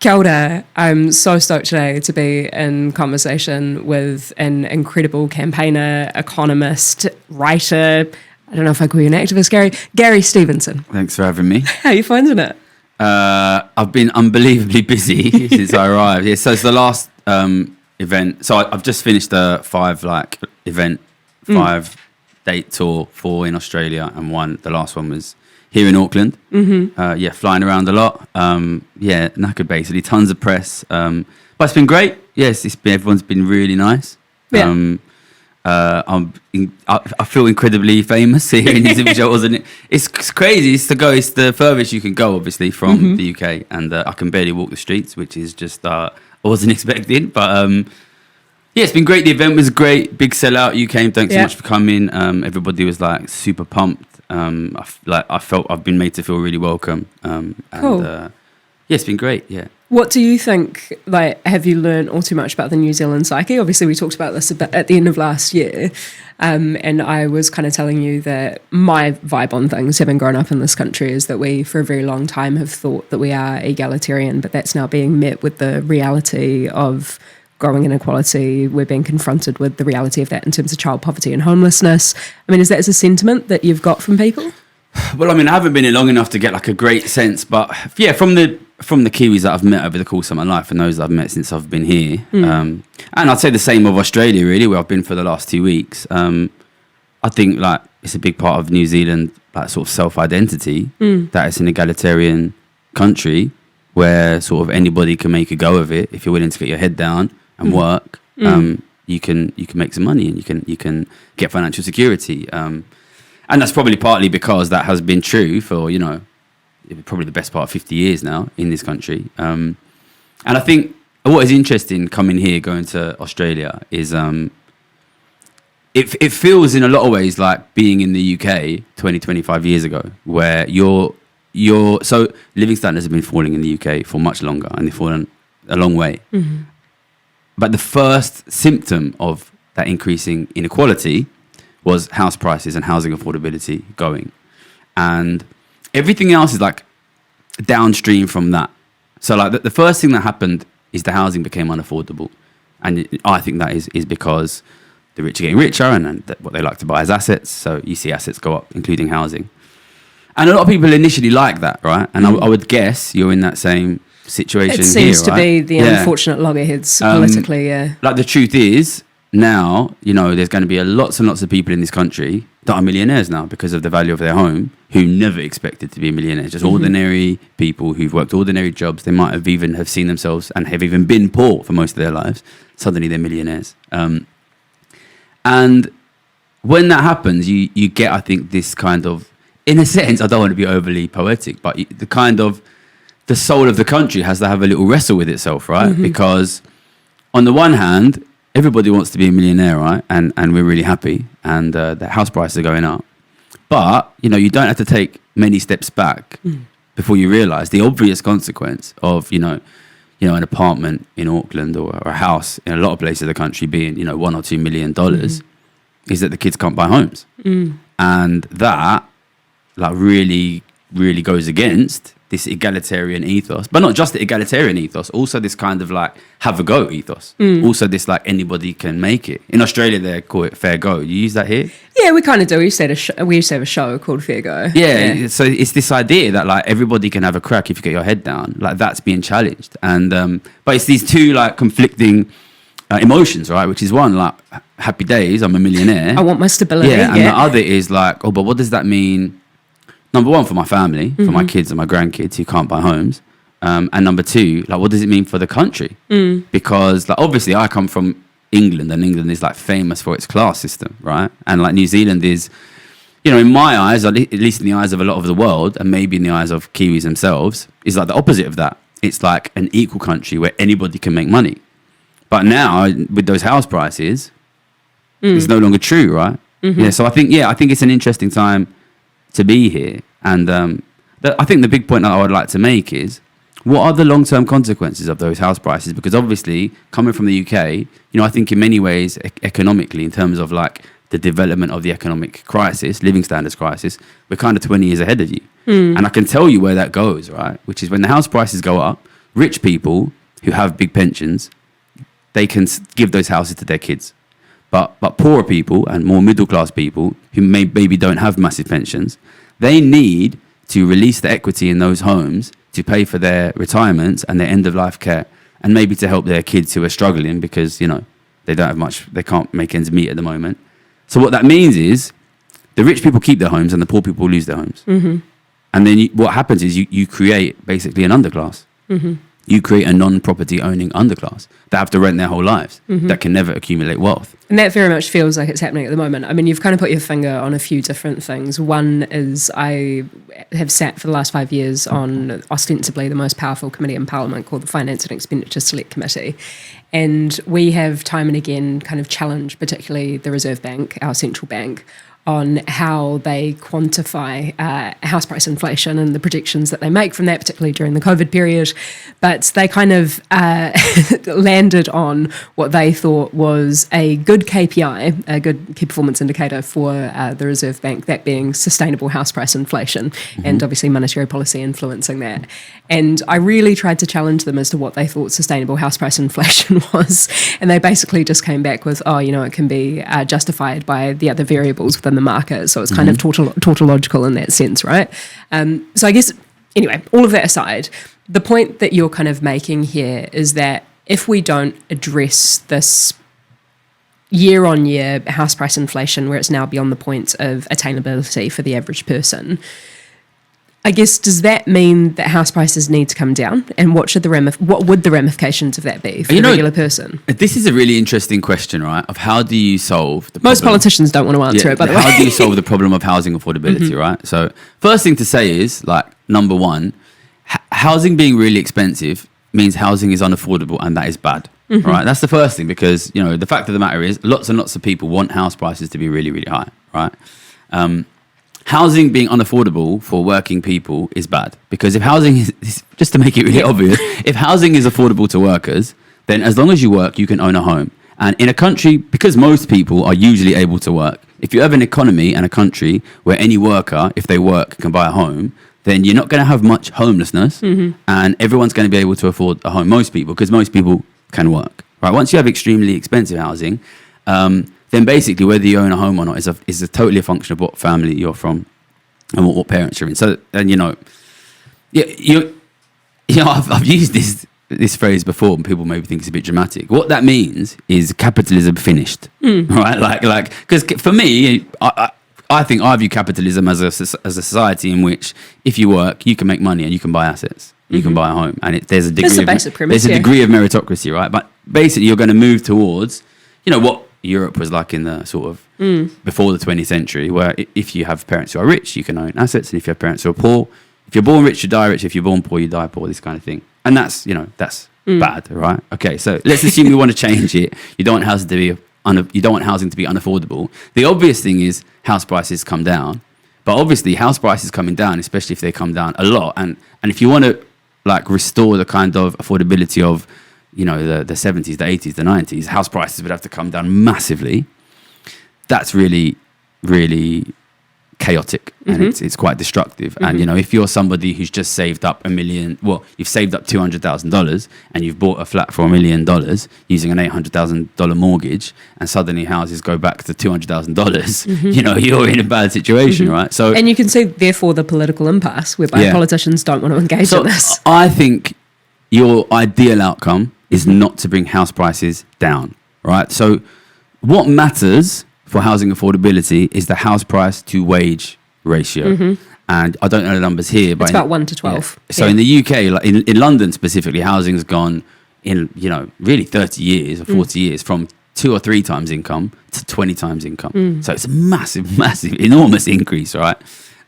Kia ora. I'm so stoked today to be in conversation with an incredible campaigner, economist, writer. I don't know if I call you an activist, Gary Stevenson. Thanks for having me. How are you finding it? I've been unbelievably busy since I arrived. Yeah, so it's the last event. So I've just finished a five-date tour, 4 in Australia, and the last one was here in Auckland. Mm-hmm. Flying around a lot. Knackered basically. Tons of press. But it's been great. Yes, everyone's been really nice. Yeah. I feel incredibly famous here in New Zealand, which I wasn't. It's crazy. It's the furthest you can go, obviously, from the UK, and I can barely walk the streets, which is just I wasn't expecting. But it's been great. The event was great. Big sellout. You came. Thanks so much for coming. Everybody was like super pumped. I felt I've been made to feel really welcome. Cool. It's been great. Yeah. What do you think, have you learned all too much about the New Zealand psyche? Obviously, we talked about this a bit at the end of last year, and I was kind of telling you that my vibe on things, having grown up in this country, is that we, for a very long time, have thought that we are egalitarian, but that's now being met with the reality of growing inequality. We're being confronted with the reality of that in terms of child poverty and homelessness. I mean, is that a sentiment that you've got from people? Well, I mean, I haven't been here long enough to get like a great sense, but yeah, from the Kiwis that I've met over the course of my life and those that I've met since I've been here, and I'd say the same of Australia, really, where I've been for the last 2 weeks. I think like it's a big part of New Zealand, like sort of self-identity, that it's an egalitarian country where sort of anybody can make a go of it if you're willing to get your head down and work. You can make some money and you can get financial security. And that's probably partly because that has been true for, probably the best part of 50 years now in this country. And I think what is interesting coming here, going to Australia, is it feels in a lot of ways like being in the UK 20, 25 years ago, where so living standards have been falling in the UK for much longer, and they've fallen a long way. Mm-hmm. But the first symptom of that increasing inequality was house prices and housing affordability going. And everything else is like downstream from that. So like the first thing that happened is the housing became unaffordable. And I think that is because the rich are getting richer and what they like to buy as assets. So you see assets go up, including housing. And a lot of people initially like that, right? And I would guess you're in that same situation. It seems here, to be the unfortunate loggerheads politically, Like the truth is, now, there's going to be lots and lots of people in this country that are millionaires now because of the value of their home, who never expected to be millionaires. Just ordinary people who've worked ordinary jobs. They might have seen themselves and have even been poor for most of their lives. Suddenly they're millionaires. And when that happens, you get, I think, this kind of, in a sense, I don't want to be overly poetic, but the soul of the country has to have a little wrestle with itself, right? Mm-hmm. Because on the one hand, everybody wants to be a millionaire, right? And we're really happy, and the house prices are going up. But, you don't have to take many steps back before you realise the obvious consequence of, an apartment in Auckland or a house in a lot of places of the country being, $1 or $2 million is that the kids can't buy homes. And that, really, really goes against this egalitarian ethos, but not just the egalitarian ethos, also this kind of have a go ethos. Also this anybody can make it. In Australia, they call it fair go. You use that here? Yeah, we kind of do. We used to have a show called Fair Go. Yeah. So it's this idea that everybody can have a crack if you get your head down. That's being challenged. And but it's these two conflicting emotions, right? Which is one happy days, I'm a millionaire. I want my stability. Yeah, and the other is but what does that mean? Number one, for my family, for my kids and my grandkids who can't buy homes. And number two, what does it mean for the country? Because obviously I come from England, and England is famous for its class system, right? And New Zealand is, in my eyes, at least in the eyes of a lot of the world, and maybe in the eyes of Kiwis themselves, is the opposite of that. It's an equal country where anybody can make money. But now, with those house prices, it's no longer true, right? Mm-hmm. Yeah. So I think it's an interesting time to be here. And I think the big point that I would like to make is, what are the long-term consequences of those house prices? Because obviously, coming from the UK, I think in many ways, economically, in terms of the development of the economic crisis, living standards crisis, we're kind of 20 years ahead of you. And I can tell you where that goes, right? Which is when the house prices go up, rich people who have big pensions, they can give those houses to their kids. But poorer people and more middle class people who maybe don't have massive pensions, they need to release the equity in those homes to pay for their retirements and their end of life care, and maybe to help their kids who are struggling because, you know, they don't have much, they can't make ends meet at the moment. So what that means is the rich people keep their homes and the poor people lose their homes. Mm-hmm. And then what happens is you create basically an underclass. Mm-hmm. You create a non-property owning underclass that have to rent their whole lives, that can never accumulate wealth. And that very much feels like it's happening at the moment. I mean, you've kind of put your finger on a few different things. One is I have sat for the last 5 years on ostensibly the most powerful committee in Parliament called the Finance and Expenditure Select Committee. And we have time and again kind of challenged particularly the Reserve Bank, our central bank, on how they quantify house price inflation and the projections that they make from that, particularly during the COVID period. But they kind of landed on what they thought was a good KPI, a good key performance indicator for the Reserve Bank, that being sustainable house price inflation, and obviously monetary policy influencing that. And I really tried to challenge them as to what they thought sustainable house price inflation was. And they basically just came back with, it can be justified by the other variables within the market. So it's kind of tautological in that sense, right? So I guess, anyway, all of that aside, the point that you're kind of making here is that if we don't address this year-on-year house price inflation, where it's now beyond the point of attainability for the average person, I guess, does that mean that house prices need to come down? And what would the ramifications of that be for the regular person? This is a really interesting question, right? Of how do you solve the problem? Most politicians don't want to answer it, by the way. How do you solve the problem of housing affordability, right? So first thing to say is, like, number one, housing being really expensive means housing is unaffordable, and that is bad, right? That's the first thing, because, you know, the fact of the matter is lots and lots of people want house prices to be really, really high, right? Housing being unaffordable for working people is bad, because if housing is just to make it really obvious, if housing is affordable to workers, then as long as you work, you can own a home. And in a country, because most people are usually able to work, if you have an economy and a country where any worker, if they work, can buy a home, then you're not going to have much homelessness, and everyone's going to be able to afford a home. Most people, because most people can work, right? Once you have extremely expensive housing, then basically whether you own a home or not is a totally a function of what family you're from and what parents you're in. So, and I've used this phrase before, and people maybe think it's a bit dramatic. What that means is capitalism finished, right? Like, because for me, I think I view capitalism as a society in which if you work, you can make money and you can buy assets. You can buy a home, and there's a degree. That's the basic premise. There's a degree of meritocracy, right? But basically, you're going to move towards, what Europe was like in the sort of before the 20th century, where if you have parents who are rich, you can own assets, and if you have parents who are poor, if you're born rich, you die rich. If you're born poor, you die poor. This kind of thing, and that's bad, right? Okay, so let's assume we want to change it. You don't want housing to be unaffordable. The obvious thing is house prices come down, but obviously house prices coming down, especially if they come down a lot, and if you want to restore the kind of affordability of the 70s, the 80s, the 90s, house prices would have to come down massively. That's really, really chaotic, and it's quite destructive. And if you're somebody who's just saved up you've saved up $200,000 and you've bought a flat for $1 million using an $800,000 mortgage, and suddenly houses go back to $200,000, you're in a bad situation, right? So, and you can see therefore the political impasse whereby politicians don't want to engage in this. I think your ideal outcome is not to bring house prices down, right? So what matters for housing affordability is the house price to wage ratio. And I don't know the numbers here, but it's about 1 to 12. So in the UK, like in London specifically, housing's gone in, really 30 years or 40 years from 2 or 3 times income to 20 times income. So it's a massive, enormous increase, right?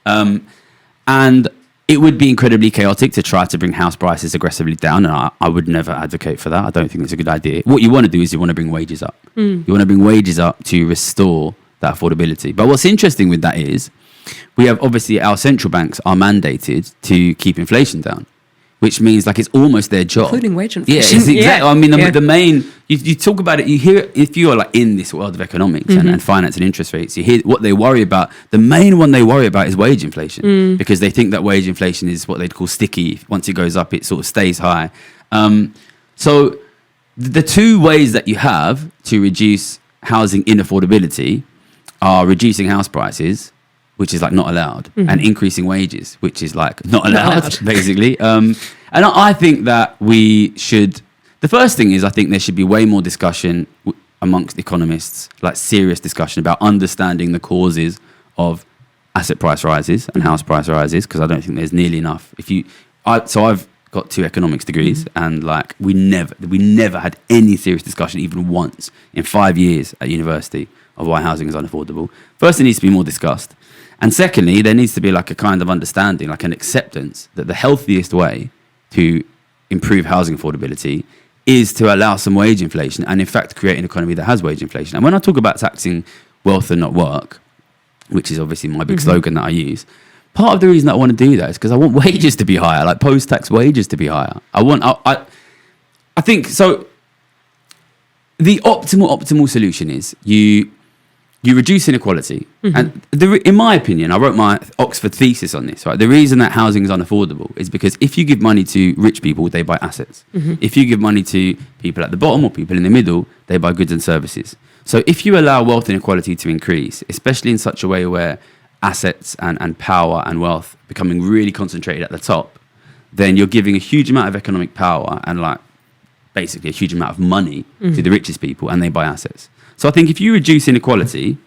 And it would be incredibly chaotic to try to bring house prices aggressively down, and I would never advocate for that. I don't think it's a good idea. What you want to do is you want to bring wages up. You want to bring wages up to restore that affordability. But what's interesting with that is we have, obviously, our central banks are mandated to keep inflation down, which means it's almost their job. Including wage inflation. Yeah, it's exactly. I mean, the main, you talk about it, you hear, if you are in this world of economics and finance and interest rates, you hear what they worry about. The main one they worry about is wage inflation, because they think that wage inflation is what they'd call sticky. Once it goes up, it sort of stays high. So the two ways that you have to reduce housing inaffordability are reducing house prices, which is like not allowed, and increasing wages, which is like not allowed. Basically. And I think that we should, the first thing is I think there should be way more discussion amongst economists, like serious discussion about understanding the causes of asset price rises and house price rises, because I don't think there's nearly enough. So I've got 2 economics degrees, and like we never had any serious discussion even once in 5 years at university of why housing is unaffordable. First, it needs to be more discussed, and secondly, there needs to be like a kind of understanding, like an acceptance that the healthiest way to improve housing affordability is to allow some wage inflation, and in fact create an economy that has wage inflation. And when I talk about taxing wealth and not work, which is obviously my big slogan that I use, part of the reason that I want to do that is because I want wages to be higher, like post-tax wages to be higher. I think so. The optimal solution is you reduce inequality, and in my opinion, I wrote my Oxford thesis on this. Right, the reason that housing is unaffordable is because if you give money to rich people, they buy assets. If you give money to people at the bottom or people in the middle, they buy goods and services. So if you allow wealth inequality to increase, especially in such a way where assets and power and wealth becoming really concentrated at the top, then you're giving a huge amount of economic power and like basically a huge amount of money to the richest people, and they buy assets. So I think if you reduce inequality,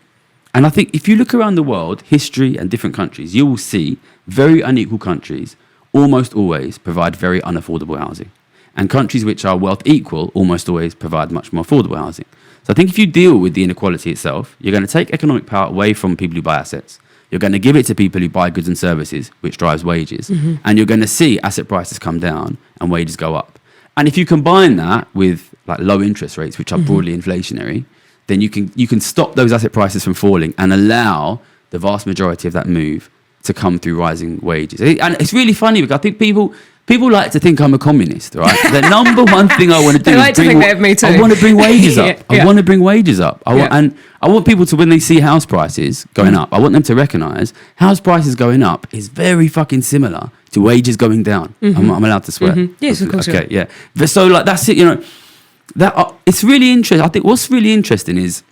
and I think if you look around the world, history and different countries, you will see very unequal countries almost always provide very unaffordable housing. And countries which are wealth equal almost always provide much more affordable housing. So I think if you deal with the inequality itself, you're going to take economic power away from people who buy assets. You're going to give it to people who buy goods and services, which drives wages. And you're going to see asset prices come down and wages go up. And if you combine that with like low interest rates, which are broadly inflationary, then you can stop those asset prices from falling and allow the vast majority of that move to come through rising wages. And it's really funny because I think people like to think I'm a communist, right? The number one thing I want to do is like to think that of me too. I want to bring wages up. I want to bring wages up. Yeah. I want people to, when they see house prices going up, I want them to recognise house prices going up is very fucking similar to wages going down. I'm allowed to swear. Yes, of course. Okay, yeah. So like that's it. You know, it's really interesting. I think what's really interesting is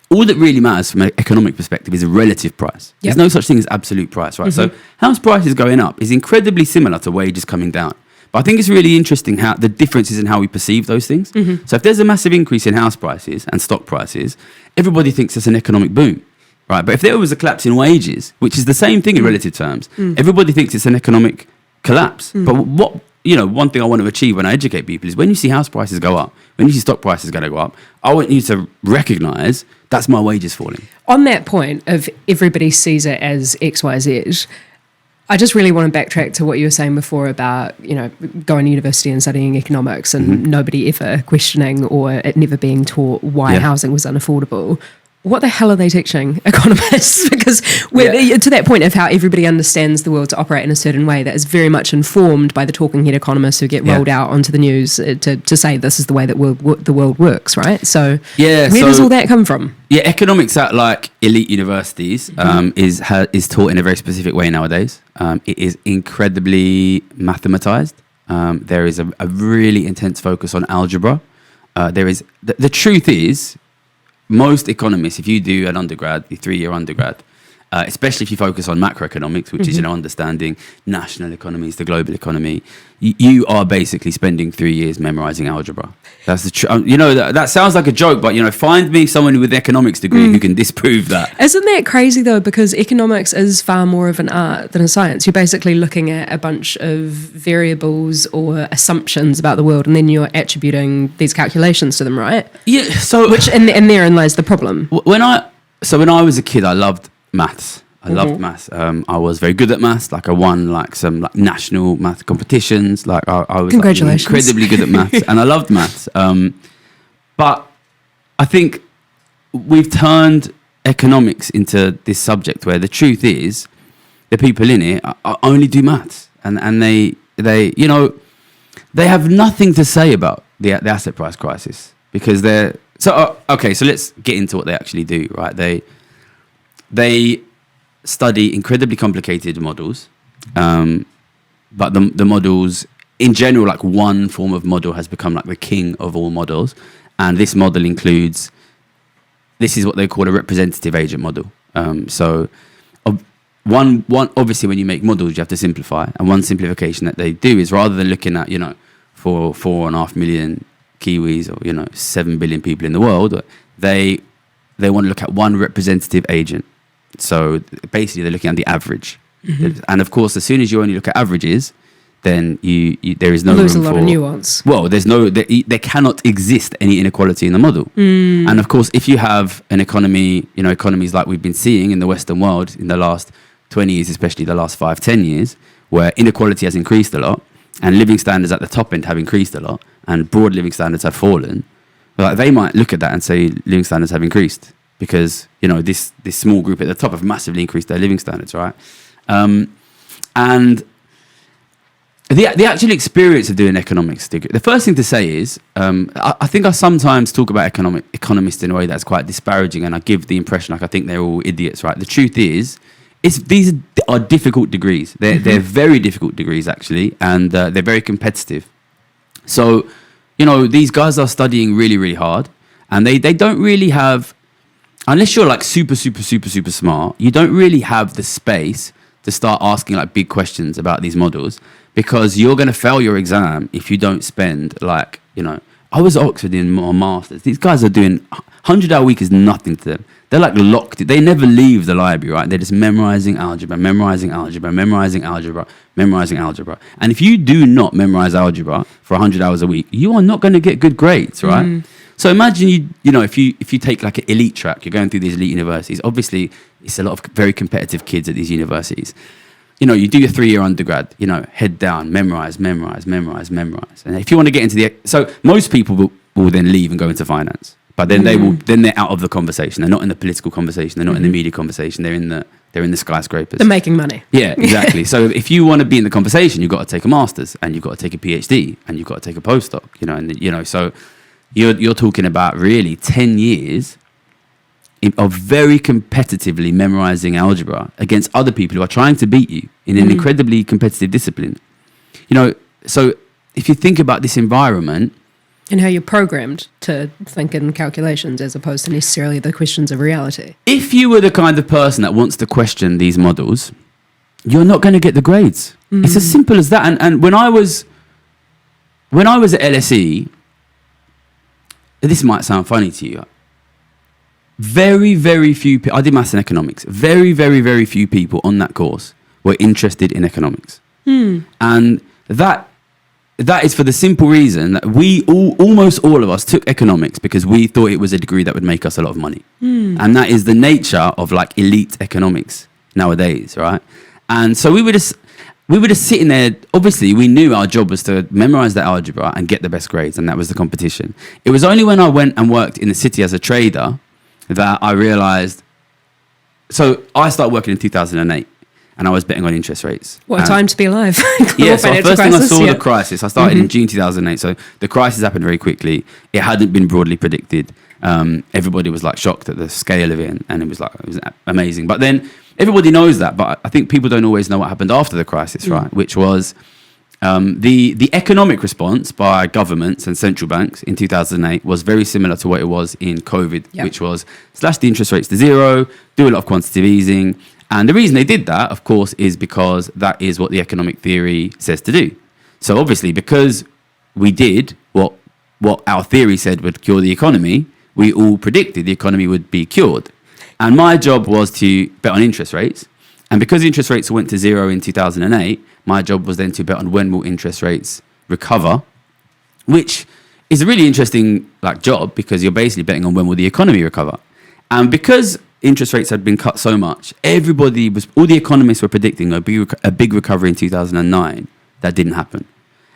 all that really matters from an economic perspective is a relative price. There's no such thing as absolute price, right? So house prices going up is incredibly similar to wages coming down. But I think it's really interesting how the differences in how we perceive those things. So if there's a massive increase in house prices and stock prices, everybody thinks it's an economic boom, right? But if there was a collapse in wages, which is the same thing in relative terms, everybody thinks it's an economic collapse. But one thing I want to achieve when I educate people is when you see house prices go up, when you see stock prices going to go up, I want you to recognise that's my wages falling. On that point of everybody sees it as X, Y, Z, I just really want to backtrack to what you were saying before about, going to university and studying economics and nobody ever questioning or it never being taught why housing was unaffordable. What the hell are they teaching economists? Because we're to that point of how everybody understands the world to operate in a certain way that is very much informed by the talking head economists who get rolled out onto the news to say this is the way that the world works, right? So where does all that come from? Yeah, economics at like elite universities is taught in a very specific way nowadays. It is incredibly mathematized. There is a really intense focus on algebra. The truth is, most economists, if you do an undergrad, the 3-year undergrad, especially if you focus on macroeconomics, which is understanding national economies, the global economy, you are basically spending 3 years memorizing algebra. That's the truth. That sounds like a joke, but find me someone with an economics degree who can disprove that. Isn't that crazy though? Because economics is far more of an art than a science. You're basically looking at a bunch of variables or assumptions about the world, and then you're attributing these calculations to them, right? Yeah. So and therein lies the problem. When I was a kid, I loved maths. I loved maths. I was very good at maths. Like I won some national math competitions. Like I was incredibly good at maths, and I loved maths. But I think we've turned economics into this subject where the truth is the people in it only do maths, and they have nothing to say about the asset price crisis because they're okay. So let's get into what they actually do. Right? They study incredibly complicated models, but the models in general, like one form of model has become like the king of all models. And this model includes, this is what they call a representative agent model. So one obviously when you make models, you have to simplify. And one simplification that they do is rather than looking at, for 4.5 million Kiwis or, 7 billion people in the world, they want to look at one representative agent. So basically they're looking at the average. Mm-hmm. And of course, as soon as you only look at averages, then there is no room for... Lose a lot of nuance. Well, there cannot exist any inequality in the model. And of course, if you have an economy, economies like we've been seeing in the Western world in the last 20 years, especially the last 5-10 years, where inequality has increased a lot and living standards at the top end have increased a lot and broad living standards have fallen, like they might look at that and say living standards have increased because, this small group at the top have massively increased their living standards, right? And the actual experience of doing economics degree, the first thing to say is, I think I sometimes talk about economists in a way that's quite disparaging, and I give the impression like I think they're all idiots, right? The truth is, these are difficult degrees. They're very difficult degrees actually, and they're very competitive. So, these guys are studying really, really hard, and they don't really have, unless you're like super, super, super, super smart, you don't really have the space to start asking like big questions about these models, because you're going to fail your exam if you don't spend like, I was at Oxford in my masters. These guys are doing 100-hour week is nothing to them. They're like locked. They never leave the library, right? They're just memorizing algebra. And if you do not memorize algebra for 100 hours a week, you are not going to get good grades, right? So imagine if you take like an elite track, you're going through these elite universities. Obviously, it's a lot of very competitive kids at these universities. You do your 3-year undergrad, head down, memorize. And if you want to get into so most people will then leave and go into finance, but then they're out of the conversation. They're not in the political conversation. They're not in the media conversation. They're in the skyscrapers. They're making money. Yeah, exactly. So if you want to be in the conversation, you've got to take a master's and you've got to take a PhD and you've got to take a postdoc, so you're talking about really 10 years of very competitively memorizing algebra against other people who are trying to beat you in an incredibly competitive discipline. So if you think about this environment... And how you're programmed to think in calculations as opposed to necessarily the questions of reality. If you were the kind of person that wants to question these models, you're not going to get the grades. It's as simple as that. And when I was at LSE, this might sound funny to you, very, very few people, I did maths and economics, very, very, very few people on that course were interested in economics. And that is for the simple reason that almost all of us took economics because we thought it was a degree that would make us a lot of money. And that is the nature of like elite economics nowadays, right? And so we were just sitting there. Obviously, we knew our job was to memorize the algebra and get the best grades, and that was the competition. It was only when I went and worked in the city as a trader that I realized. So I started working in 2008. And I was betting on interest rates. What a time to be alive. Yeah, so first thing I saw the crisis. I started in June 2008. So the crisis happened very quickly. It hadn't been broadly predicted. Everybody was like shocked at the scale of it. And it was amazing. But then everybody knows that. But I think people don't always know what happened after the crisis, right? Which was the economic response by governments and central banks in 2008 was very similar to what it was in COVID, which was slash the interest rates to zero, do a lot of quantitative easing. And the reason they did that, of course, is because that is what the economic theory says to do. So obviously, because we did what our theory said would cure the economy, we all predicted the economy would be cured. And my job was to bet on interest rates. And because interest rates went to zero in 2008, my job was then to bet on when will interest rates recover, which is a really interesting job because you're basically betting on when will the economy recover. And because interest rates had been cut so much, all the economists were predicting a big recovery in 2009. That didn't happen.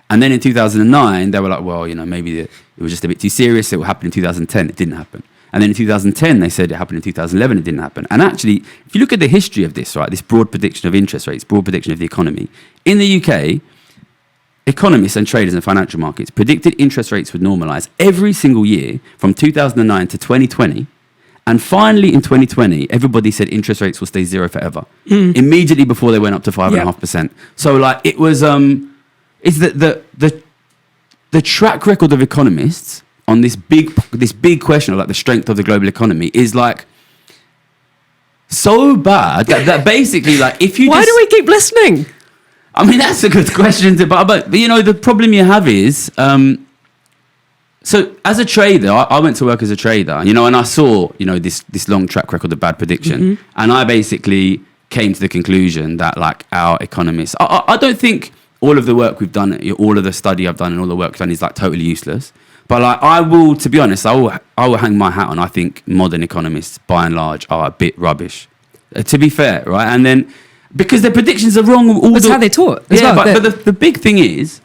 And then in 2009, they were like, well, maybe it was just a bit too serious. It will happen in 2010. It didn't happen. And then in 2010, they said it happened in 2011. It didn't happen. And actually, if you look at the history of this, right, this broad prediction of interest rates, broad prediction of the economy, in the UK, economists and traders in financial markets predicted interest rates would normalize every single year from 2009 to 2020. And finally, in 2020, everybody said interest rates will stay zero forever. Immediately before they went up to 5.5%. So, it was, is that the track record of economists on this big question of like the strength of the global economy is like so bad that basically like if you why do we keep listening? I mean, that's a good question but you know, the problem you have is so as a trader, I went to work as a trader, you know, and I saw, you know, this long track record of bad prediction, and I basically came to the conclusion that like our economists, I don't think all of the work we've done, all of the study I've done and all the work I've done is like totally useless. But like I will, to be honest, I will hang my hat on. I think modern economists, by and large, are a bit rubbish. To be fair, right? And then because their predictions are wrong. That's how they're taught. As well. But the big thing is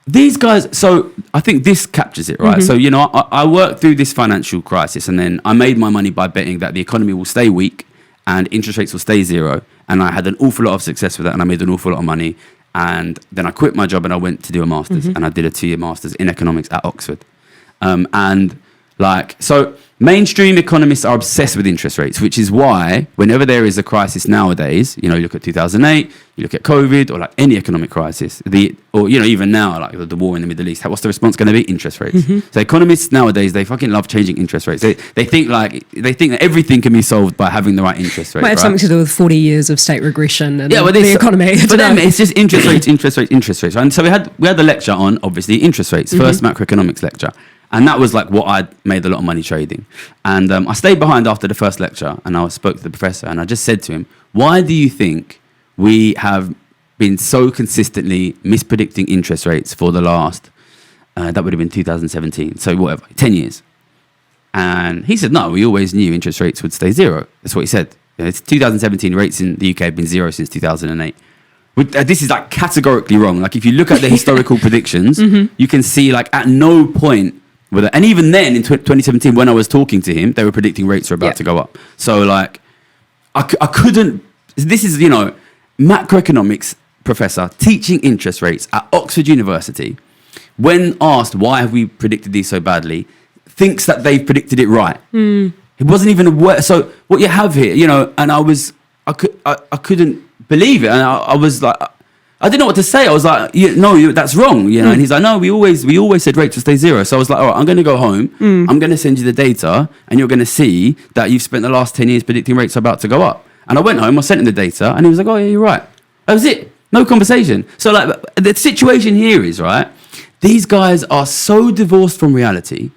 these guys. So I think this captures it, right? So you know, I worked through this financial crisis, and then I made my money by betting that the economy will stay weak and interest rates will stay zero. And I had an awful lot of success with that, and I made an awful lot of money. And then I quit my job and I went to do a master's, and I did a 2-year master's in economics at Oxford. And like, so mainstream economists are obsessed with interest rates, which is why whenever there is a crisis nowadays, you know, you look at 2008, you look at COVID, or like any economic crisis, or you know, even now, like the war in the Middle East, what's the response going to be? Interest rates. So economists nowadays, they fucking love changing interest rates. They think that everything can be solved by having the right interest rate. Might have something to do with 40 years of state regression and the economy. For them, it's just interest rates. And so we had the lecture on obviously interest rates, first macroeconomics lecture. And that was like what I'd made a lot of money trading. And I stayed behind after the first lecture, and I spoke to the professor, and I just said to him, why do you think we have been so consistently mispredicting interest rates for the last, that would have been 2017, so whatever, 10 years? And he said, no, we always knew interest rates would stay zero. That's what he said. It's 2017 rates in the UK have been zero since 2008. This is like categorically wrong. Like if you look at the historical predictions, you can see like at no point, and even then in 2017 when I was talking to him, they were predicting rates were about to go up. So like I couldn't, this is, you know, macroeconomics professor teaching interest rates at Oxford University, when asked why have we predicted these so badly, thinks that they've predicted it right. It wasn't even aware. So what you have here, you know, and I couldn't believe it, and I was like, I didn't know what to say. I was like, no, that's wrong, you know. And he's like, no, we always said rates will stay zero. So I was like, all right, I'm going to go home. I'm going to send you the data, and you're going to see that you've spent the last 10 years predicting rates are about to go up. And I went home, I sent him the data, and he was like, oh yeah, you're right. That was it. No conversation. So like the situation here is, right, these guys are so divorced from reality.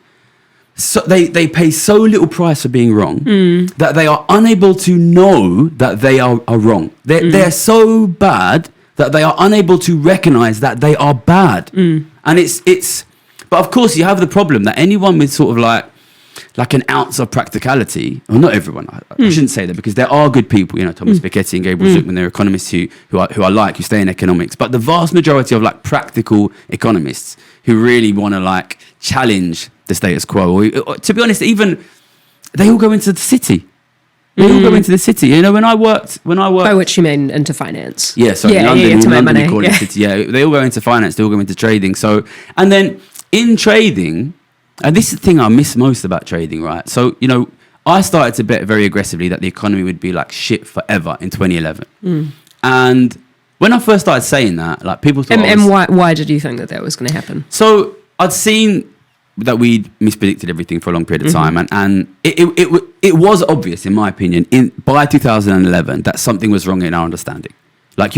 So they pay so little price for being wrong that they are unable to know that they are wrong. They're so bad that they are unable to recognize that they are bad. And it's but of course you have the problem that anyone with sort of like an ounce of practicality, well, not everyone, I shouldn't say that, because there are good people, you know, Thomas Piketty and Gabriel Zucman, they're economists who stay in economics, but the vast majority of like practical economists who really want to like challenge the status quo, or, to be honest, even they all go into the city. They all go into the city. You know, when I worked. By which you mean into finance? Yeah, sorry, in London we call it city. Yeah, they all go into finance. They all go into trading. So, and then in trading, and this is the thing I miss most about trading, right? So, you know, I started to bet very aggressively that the economy would be like shit forever in 2011. And when I first started saying that, like people thought, and why did you think that was going to happen? So I'd seen that we'd mispredicted everything for a long period of time, and it was obvious, in my opinion, by 2011 that something was wrong in our understanding. Like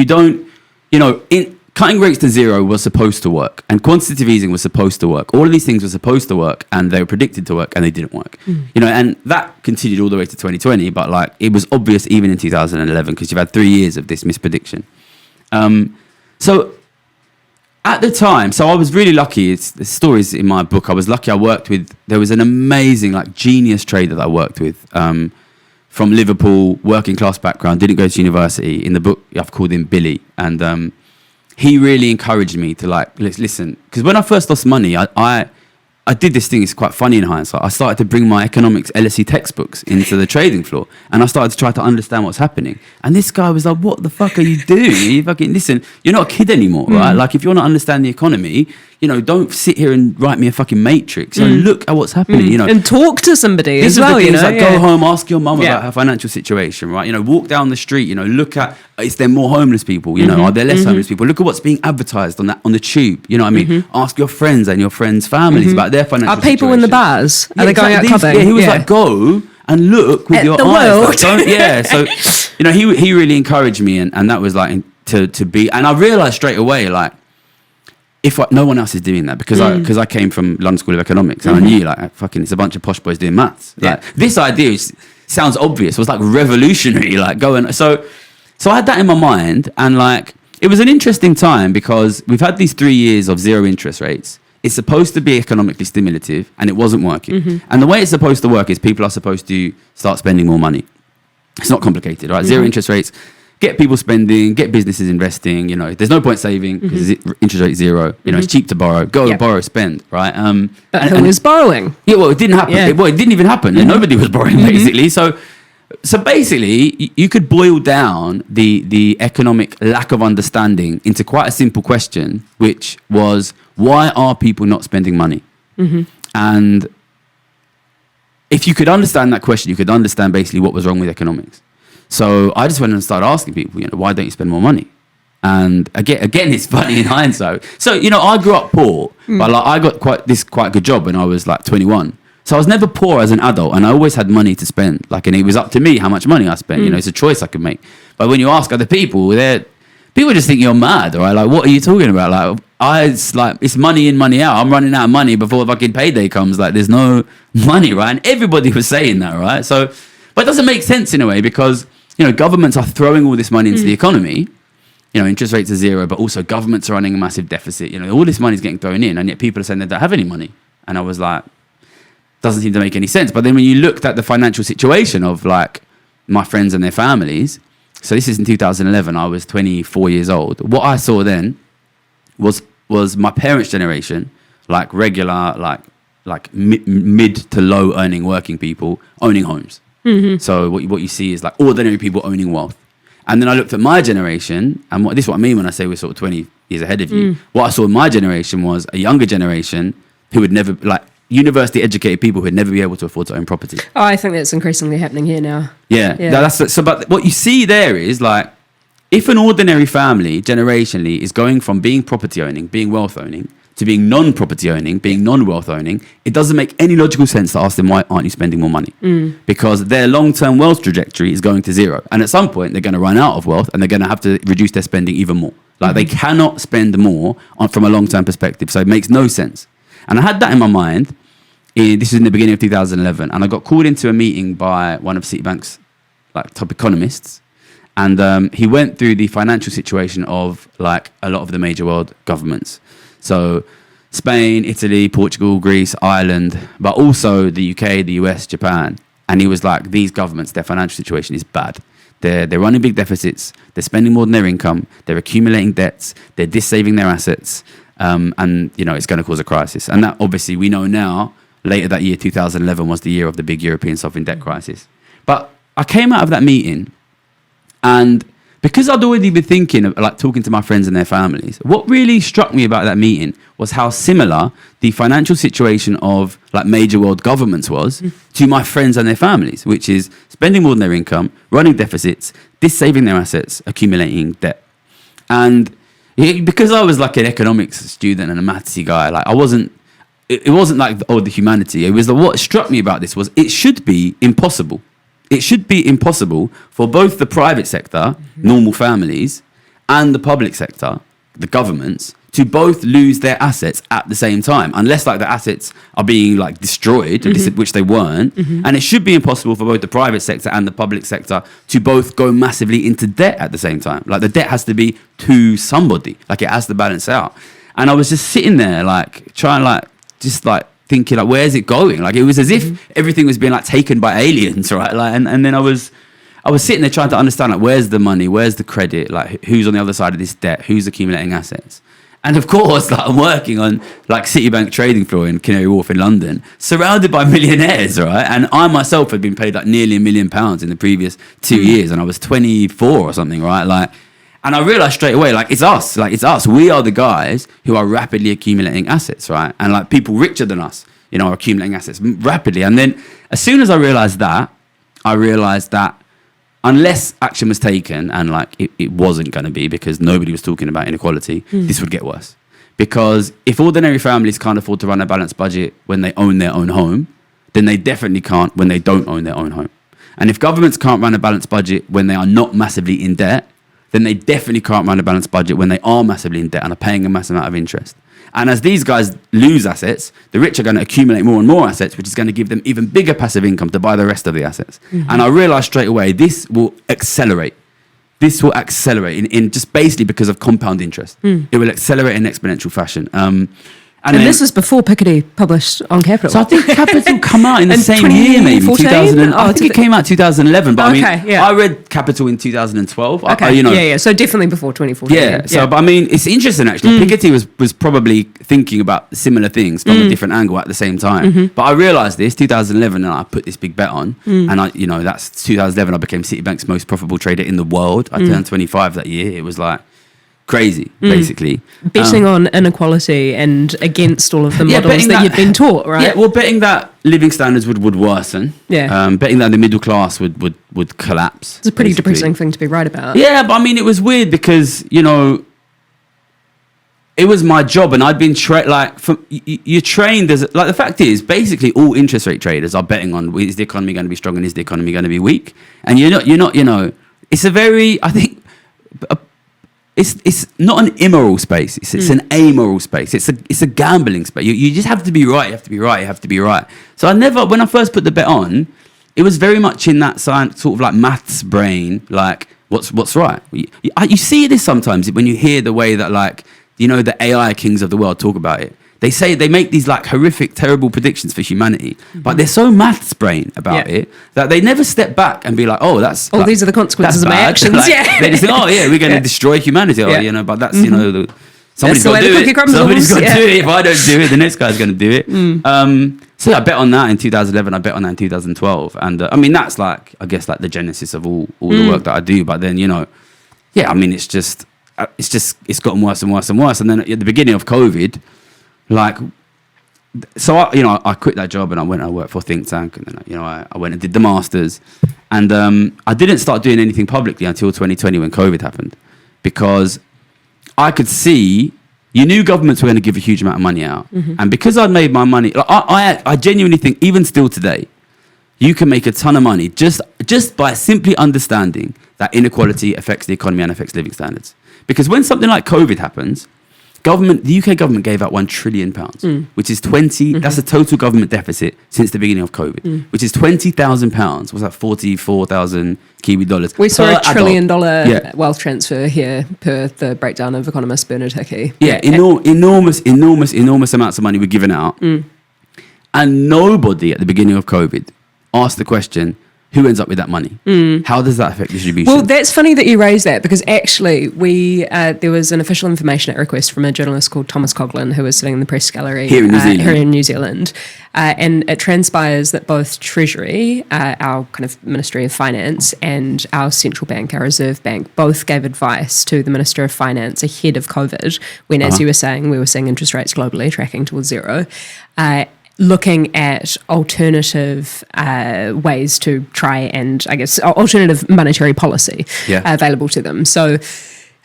cutting rates to zero was supposed to work, and quantitative easing was supposed to work. All of these things were supposed to work, and they were predicted to work, and they didn't work. You know, and that continued all the way to 2020. But like it was obvious even in 2011 because you've had 3 years of this misprediction. So at the time, so I was really lucky. It's the stories in my book. I was lucky. There was an amazing, like, genius trader that I worked with from Liverpool, working class background, didn't go to university. In the book, I've called him Billy, and he really encouraged me to like listen. Because when I first lost money, I did this thing, it's quite funny in hindsight. I started to bring my economics LSE textbooks into the trading floor, and I started to try to understand what's happening. And this guy was like, what the fuck are you doing? You fucking, listen, you're not a kid anymore, right? Like, if you want to understand the economy, you know, don't sit here and write me a fucking matrix. You know, look at what's happening, you know. And talk to somebody as well, you know. Like, go home, ask your mum about her financial situation, right? You know, walk down the street, you know, look at, is there more homeless people? You know, are there less homeless people? Look at what's being advertised on the tube, you know what I mean? Ask your friends and your friends' families about their financial situation. Are people in the bars? Are they going out clubbing? Yeah, he was like, go and look with your eyes. Like, so, you know, he really encouraged me, and that was like to be, and I realised straight away, like, no one else is doing that, because I came from London School of Economics, and I knew, like, fucking, it's a bunch of posh boys doing maths. Like, this idea sounds obvious. It was like revolutionary, like going. So I had that in my mind, and like, it was an interesting time because we've had these 3 years of zero interest rates. It's supposed to be economically stimulative, and it wasn't working. And the way it's supposed to work is people are supposed to start spending more money. It's not complicated, right? Zero interest rates. Get people spending, get businesses investing, you know, there's no point saving because interest rate zero, you know, it's cheap to borrow, borrow, spend, right? But who is borrowing? Yeah, well, it didn't happen. Yeah. It didn't even happen. And nobody was borrowing, basically. So basically, you could boil down the economic lack of understanding into quite a simple question, which was, why are people not spending money? And if you could understand that question, you could understand basically what was wrong with economics. So I just went and started asking people, you know, why don't you spend more money? And again, it's funny in hindsight. So, you know, I grew up poor, but like, I got quite a good job when I was like 21. So I was never poor as an adult, and I always had money to spend. Like, and it was up to me how much money I spent. You know, it's a choice I could make. But when you ask other people, people just think you're mad, right? Like, what are you talking about? Like, it's money in, money out. I'm running out of money before fucking payday comes. Like, there's no money, right? And everybody was saying that, right? So, but it doesn't make sense in a way, because, you know, governments are throwing all this money into the economy. You know, interest rates are zero, but also governments are running a massive deficit. You know, all this money is getting thrown in, and yet people are saying they don't have any money. And I was like, doesn't seem to make any sense. But then when you looked at the financial situation of like my friends and their families, so this is in 2011, I was 24 years old. What I saw then was my parents' generation, like regular, like mid to low earning working people owning homes. So what you see is like ordinary people owning wealth. And then I looked at my generation, and this is what I mean when I say we're sort of 20 years ahead of you. What I saw in my generation was a younger generation who would never, like, university educated people who'd never be able to afford to own property. Oh, I think that's increasingly happening here now. Yeah. But what you see there is, like, if an ordinary family generationally is going from being property owning, being wealth owning, to being non-property owning, being non-wealth owning, it doesn't make any logical sense to ask them, why aren't you spending more money? Because their long-term wealth trajectory is going to zero. And at some point, they're going to run out of wealth, and they're going to have to reduce their spending even more. Like, they cannot spend more from a long-term perspective. So it makes no sense. And I had that in my mind. This was in the beginning of 2011. And I got called into a meeting by one of Citibank's like top economists. And he went through the financial situation of like a lot of the major world governments. So Spain, Italy, Portugal, Greece, Ireland, but also the UK, the US, Japan. And he was like, these governments, their financial situation is bad. They're running big deficits. They're spending more than their income. They're accumulating debts. They're dissaving their assets. And, you know, it's going to cause a crisis. And that, obviously, we know now, later that year, 2011, was the year of the big European sovereign debt crisis. But I came out of that meeting, and because I'd already been thinking of, like, talking to my friends and their families, what really struck me about that meeting was how similar the financial situation of like major world governments was to my friends and their families, which is spending more than their income, running deficits, dissaving their assets, accumulating debt. And because I was like an economics student and a mathsy guy, like it wasn't like the humanity. It was what struck me about this was it should be impossible. It should be impossible for both the private sector, normal families, and the public sector, the governments, to both lose their assets at the same time, unless like the assets are being like destroyed, which they weren't. And it should be impossible for both the private sector and the public sector to both go massively into debt at the same time. Like the debt has to be to somebody, like it has to balance out. And I was just sitting there, like trying, like just like thinking, like, where's it going? Like it was as if everything was being like taken by aliens, right? Like, and then I was sitting there trying to understand, like, where's the money, where's the credit, like who's on the other side of this debt, who's accumulating assets. And of course, like, I'm working on like Citibank trading floor in Canary Wharf in London, surrounded by millionaires, right? And I myself had been paid like nearly £1 million in the previous 2 years, and I was 24 or something, right? Like, and I realized straight away, like, it's us. We are the guys who are rapidly accumulating assets, right? And like people richer than us, you know, are accumulating assets rapidly. And then as soon as I realized that unless action was taken, and like it wasn't going to be, because nobody was talking about inequality, this would get worse. Because if ordinary families can't afford to run a balanced budget when they own their own home, then they definitely can't when they don't own their own home. And if governments can't run a balanced budget when they are not massively in debt, then they definitely can't run a balanced budget when they are massively in debt and are paying a massive amount of interest. And as these guys lose assets, the rich are going to accumulate more and more assets, which is going to give them even bigger passive income to buy the rest of the assets. And I realized straight away, this will accelerate. This will accelerate in just basically because of compound interest. It will accelerate in exponential fashion. And then, this is before Piketty published on Capital. so I think Capital come out in the same year, maybe 2000. I think it came out 2011. But I read Capital in 2012. Okay, so definitely before 2014. Yeah. So, but I mean, it's interesting actually. Piketty was probably thinking about similar things from a different angle at the same time. But I realised this 2011, and I put this big bet on. And that's 2011. I became Citibank's most profitable trader in the world. I turned 25 that year. It was like crazy, basically. Betting on inequality and against all of the models that you'd been taught, right? Yeah, well, betting that living standards would worsen. Yeah. Betting that the middle class would collapse. It's a pretty depressing thing to be right about. Yeah, but I mean, it was weird because, it was my job, and I'd been you're trained as, like, the fact is, basically all interest rate traders are betting on, is the economy going to be strong and is the economy going to be weak? And you're not, it's a very, I think, it's not an immoral space. It's an amoral space. It's a gambling space. You just have to be right. You have to be right. You have to be right. So when I first put the bet on, it was very much in that science, sort of like maths brain, like what's right. You see this sometimes when you hear the way that, like, the AI kings of the world talk about it. They make these like horrific, terrible predictions for humanity, but they're so maths brain about it that they never step back and be like, oh, these are the consequences of my actions. Like, they just think, oh yeah, we're going to destroy humanity. But that's somebody's got to do it. Somebody's got to do it. If I don't do it, the next guy's going to do it. So I bet on that in 2011. I bet on that in 2012, and I mean that's like, I guess, like the genesis of all the work that I do. But then I mean it's gotten worse and worse and worse. And then at the beginning of COVID, like, so I quit that job and I worked for a think tank, and then I went and did the masters, and I didn't start doing anything publicly until 2020 when COVID happened, because I could see you knew governments were going to give a huge amount of money out, and because I'd made my money, like, I genuinely think even still today you can make a ton of money just by simply understanding that inequality affects the economy and affects living standards. Because when something like COVID happens, the UK government gave out £1 trillion, which is that's the total government deficit since the beginning of COVID, which is £20,000. Was that 44,000 Kiwi dollars? We saw $1 trillion wealth transfer here per the breakdown of economist Bernard Hickey. Yeah, enormous amounts of money were given out. And nobody at the beginning of COVID asked the question, who ends up with that money? How does that affect distribution? Well, that's funny that you raise that, because actually there was an official information at request from a journalist called Thomas Coughlin, who was sitting in the press gallery here in New Zealand. And it transpires that both Treasury, our kind of Ministry of Finance, and our central bank, our Reserve Bank, both gave advice to the Minister of Finance ahead of COVID, when, as you were saying, we were seeing interest rates globally tracking towards zero, looking at alternative ways to try and, I guess, alternative monetary policy available to them. So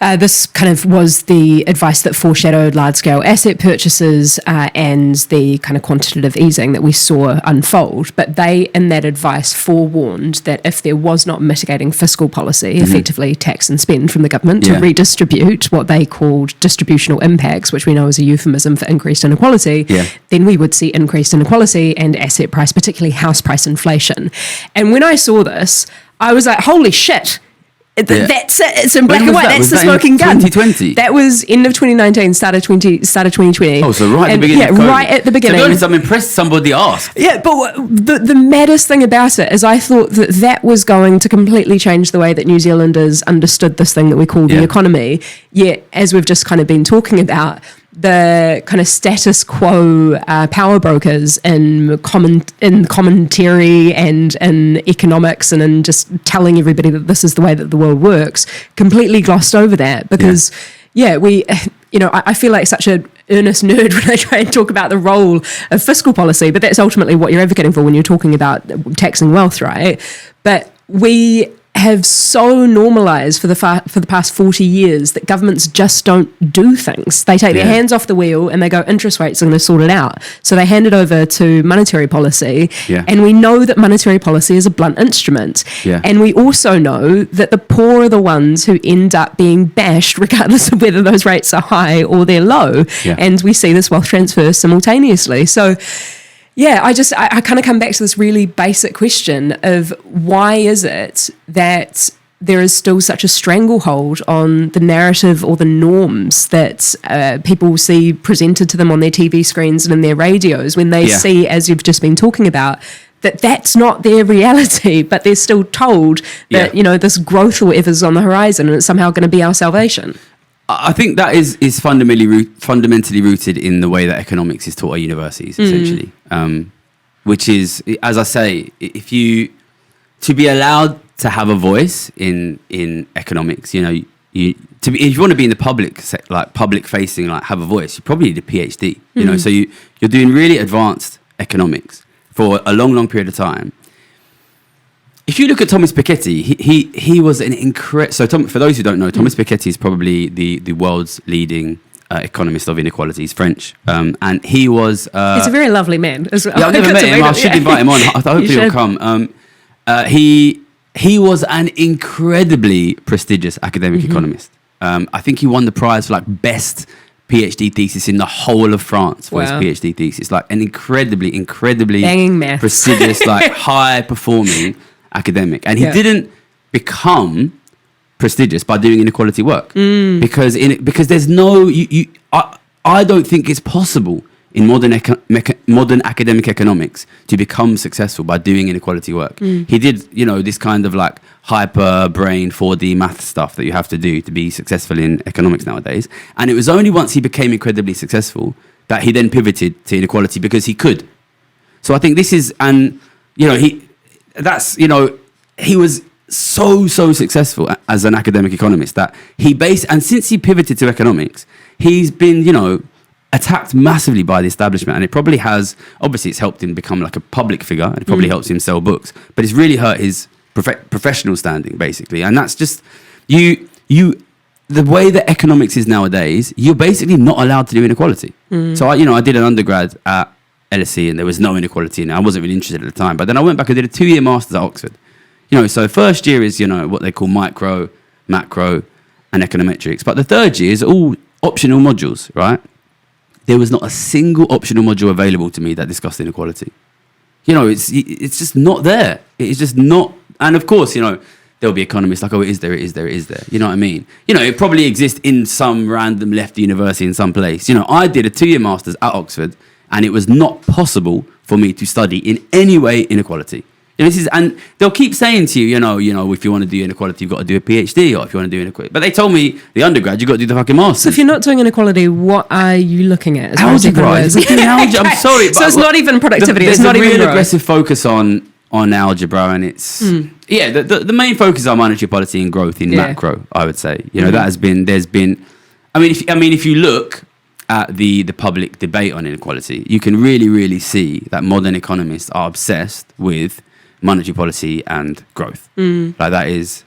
this kind of was the advice that foreshadowed large-scale asset purchases and the kind of quantitative easing that we saw unfold. But they, in that advice, forewarned that if there was not mitigating fiscal policy, effectively tax and spend from the government to redistribute what they called distributional impacts, which we know is a euphemism for increased inequality, then we would see increased inequality and asset price, particularly house price inflation. And when I saw this, I was like, holy shit. That's it. It's in black and white. That's Was the that smoking in gun. 2020? That was end of 2019, start of 2020. Oh, so right at the beginning. Yeah, of COVID. right at the beginning. To be honest, I'm impressed somebody asked. Yeah, but the maddest thing about it is I thought that was going to completely change the way that New Zealanders understood this thing that we call the economy. Yet, as we've just kind of been talking about, the kind of status quo power brokers in commentary and in economics and in just telling everybody that this is the way that the world works completely glossed over that because I feel like such an earnest nerd when I try and talk about the role of fiscal policy, but that's ultimately what you're advocating for when you're talking about taxing wealth, right? But we have so normalised for the past 40 years that governments just don't do things. They take their hands off the wheel and they go, interest rates are going to sort it out. So they hand it over to monetary policy. Yeah. And we know that monetary policy is a blunt instrument. Yeah. And we also know that the poor are the ones who end up being bashed regardless of whether those rates are high or they're low. Yeah. And we see this wealth transfer simultaneously. So yeah, I kind of come back to this really basic question of why is it that there is still such a stranglehold on the narrative or the norms that people see presented to them on their TV screens and in their radios when they see, as you've just been talking about, that that's not their reality, but they're still told that, this growth or whatever is on the horizon and it's somehow going to be our salvation. I think that is fundamentally rooted in the way that economics is taught at universities, essentially. Which is, as I say, to be allowed to have a voice in economics, if you want to be in the public facing, have a voice, you probably need a PhD. So you're doing really advanced economics for a long period of time. If you look at Thomas Piketty, he was an incredible... So for those who don't know, Thomas Piketty is probably the world's leading economist of inequality. He's French. And he was... he's a very lovely man as well. Yeah, I've never met him. I should invite him on. Hopefully he'll come. He was an incredibly prestigious academic economist. I think he won the prize for best PhD thesis in the whole of France for his PhD thesis. An incredibly prestigious, high-performing academic, and he didn't become prestigious by doing inequality work because there's no I don't think it's possible in modern academic economics to become successful by doing inequality work. He did this kind of hyper brain 4D math stuff that you have to do to be successful in economics nowadays, and it was only once he became incredibly successful that he then pivoted to inequality because he could. So I think this is he was so successful as an academic economist that and since he pivoted to economics, he's been, attacked massively by the establishment, and it probably has, obviously it's helped him become a public figure, and it probably helps him sell books, but it's really hurt his professional standing, basically. And that's just, the way that economics is nowadays, you're basically not allowed to do inequality. So I did an undergrad at LSE and there was no inequality in it. I wasn't really interested at the time. But then I went back and did a 2-year master's at Oxford. So first year is, what they call micro, macro, and econometrics. But the third year is all optional modules, right? There was not a single optional module available to me that discussed inequality. It's just not there. It's just not. And of course, there'll be economists it is there. You know what I mean? It probably exists in some random left university in some place. I did a 2-year master's at Oxford, and it was not possible for me to study in any way inequality. And they'll keep saying to you, if you want to do inequality, you've got to do a PhD, or if you want to do inequality. But they told me the undergrad, you've got to do the fucking master's. So if you're not doing inequality, what are you looking at? Algebra. I'm sorry. So it's not even productivity. There's it's not a even real aggressive focus on algebra, and it's the main focus on monetary policy and growth in macro. I would say that has been. If you look at the public debate on inequality, you can really see that modern economists are obsessed with monetary policy and growth. That is.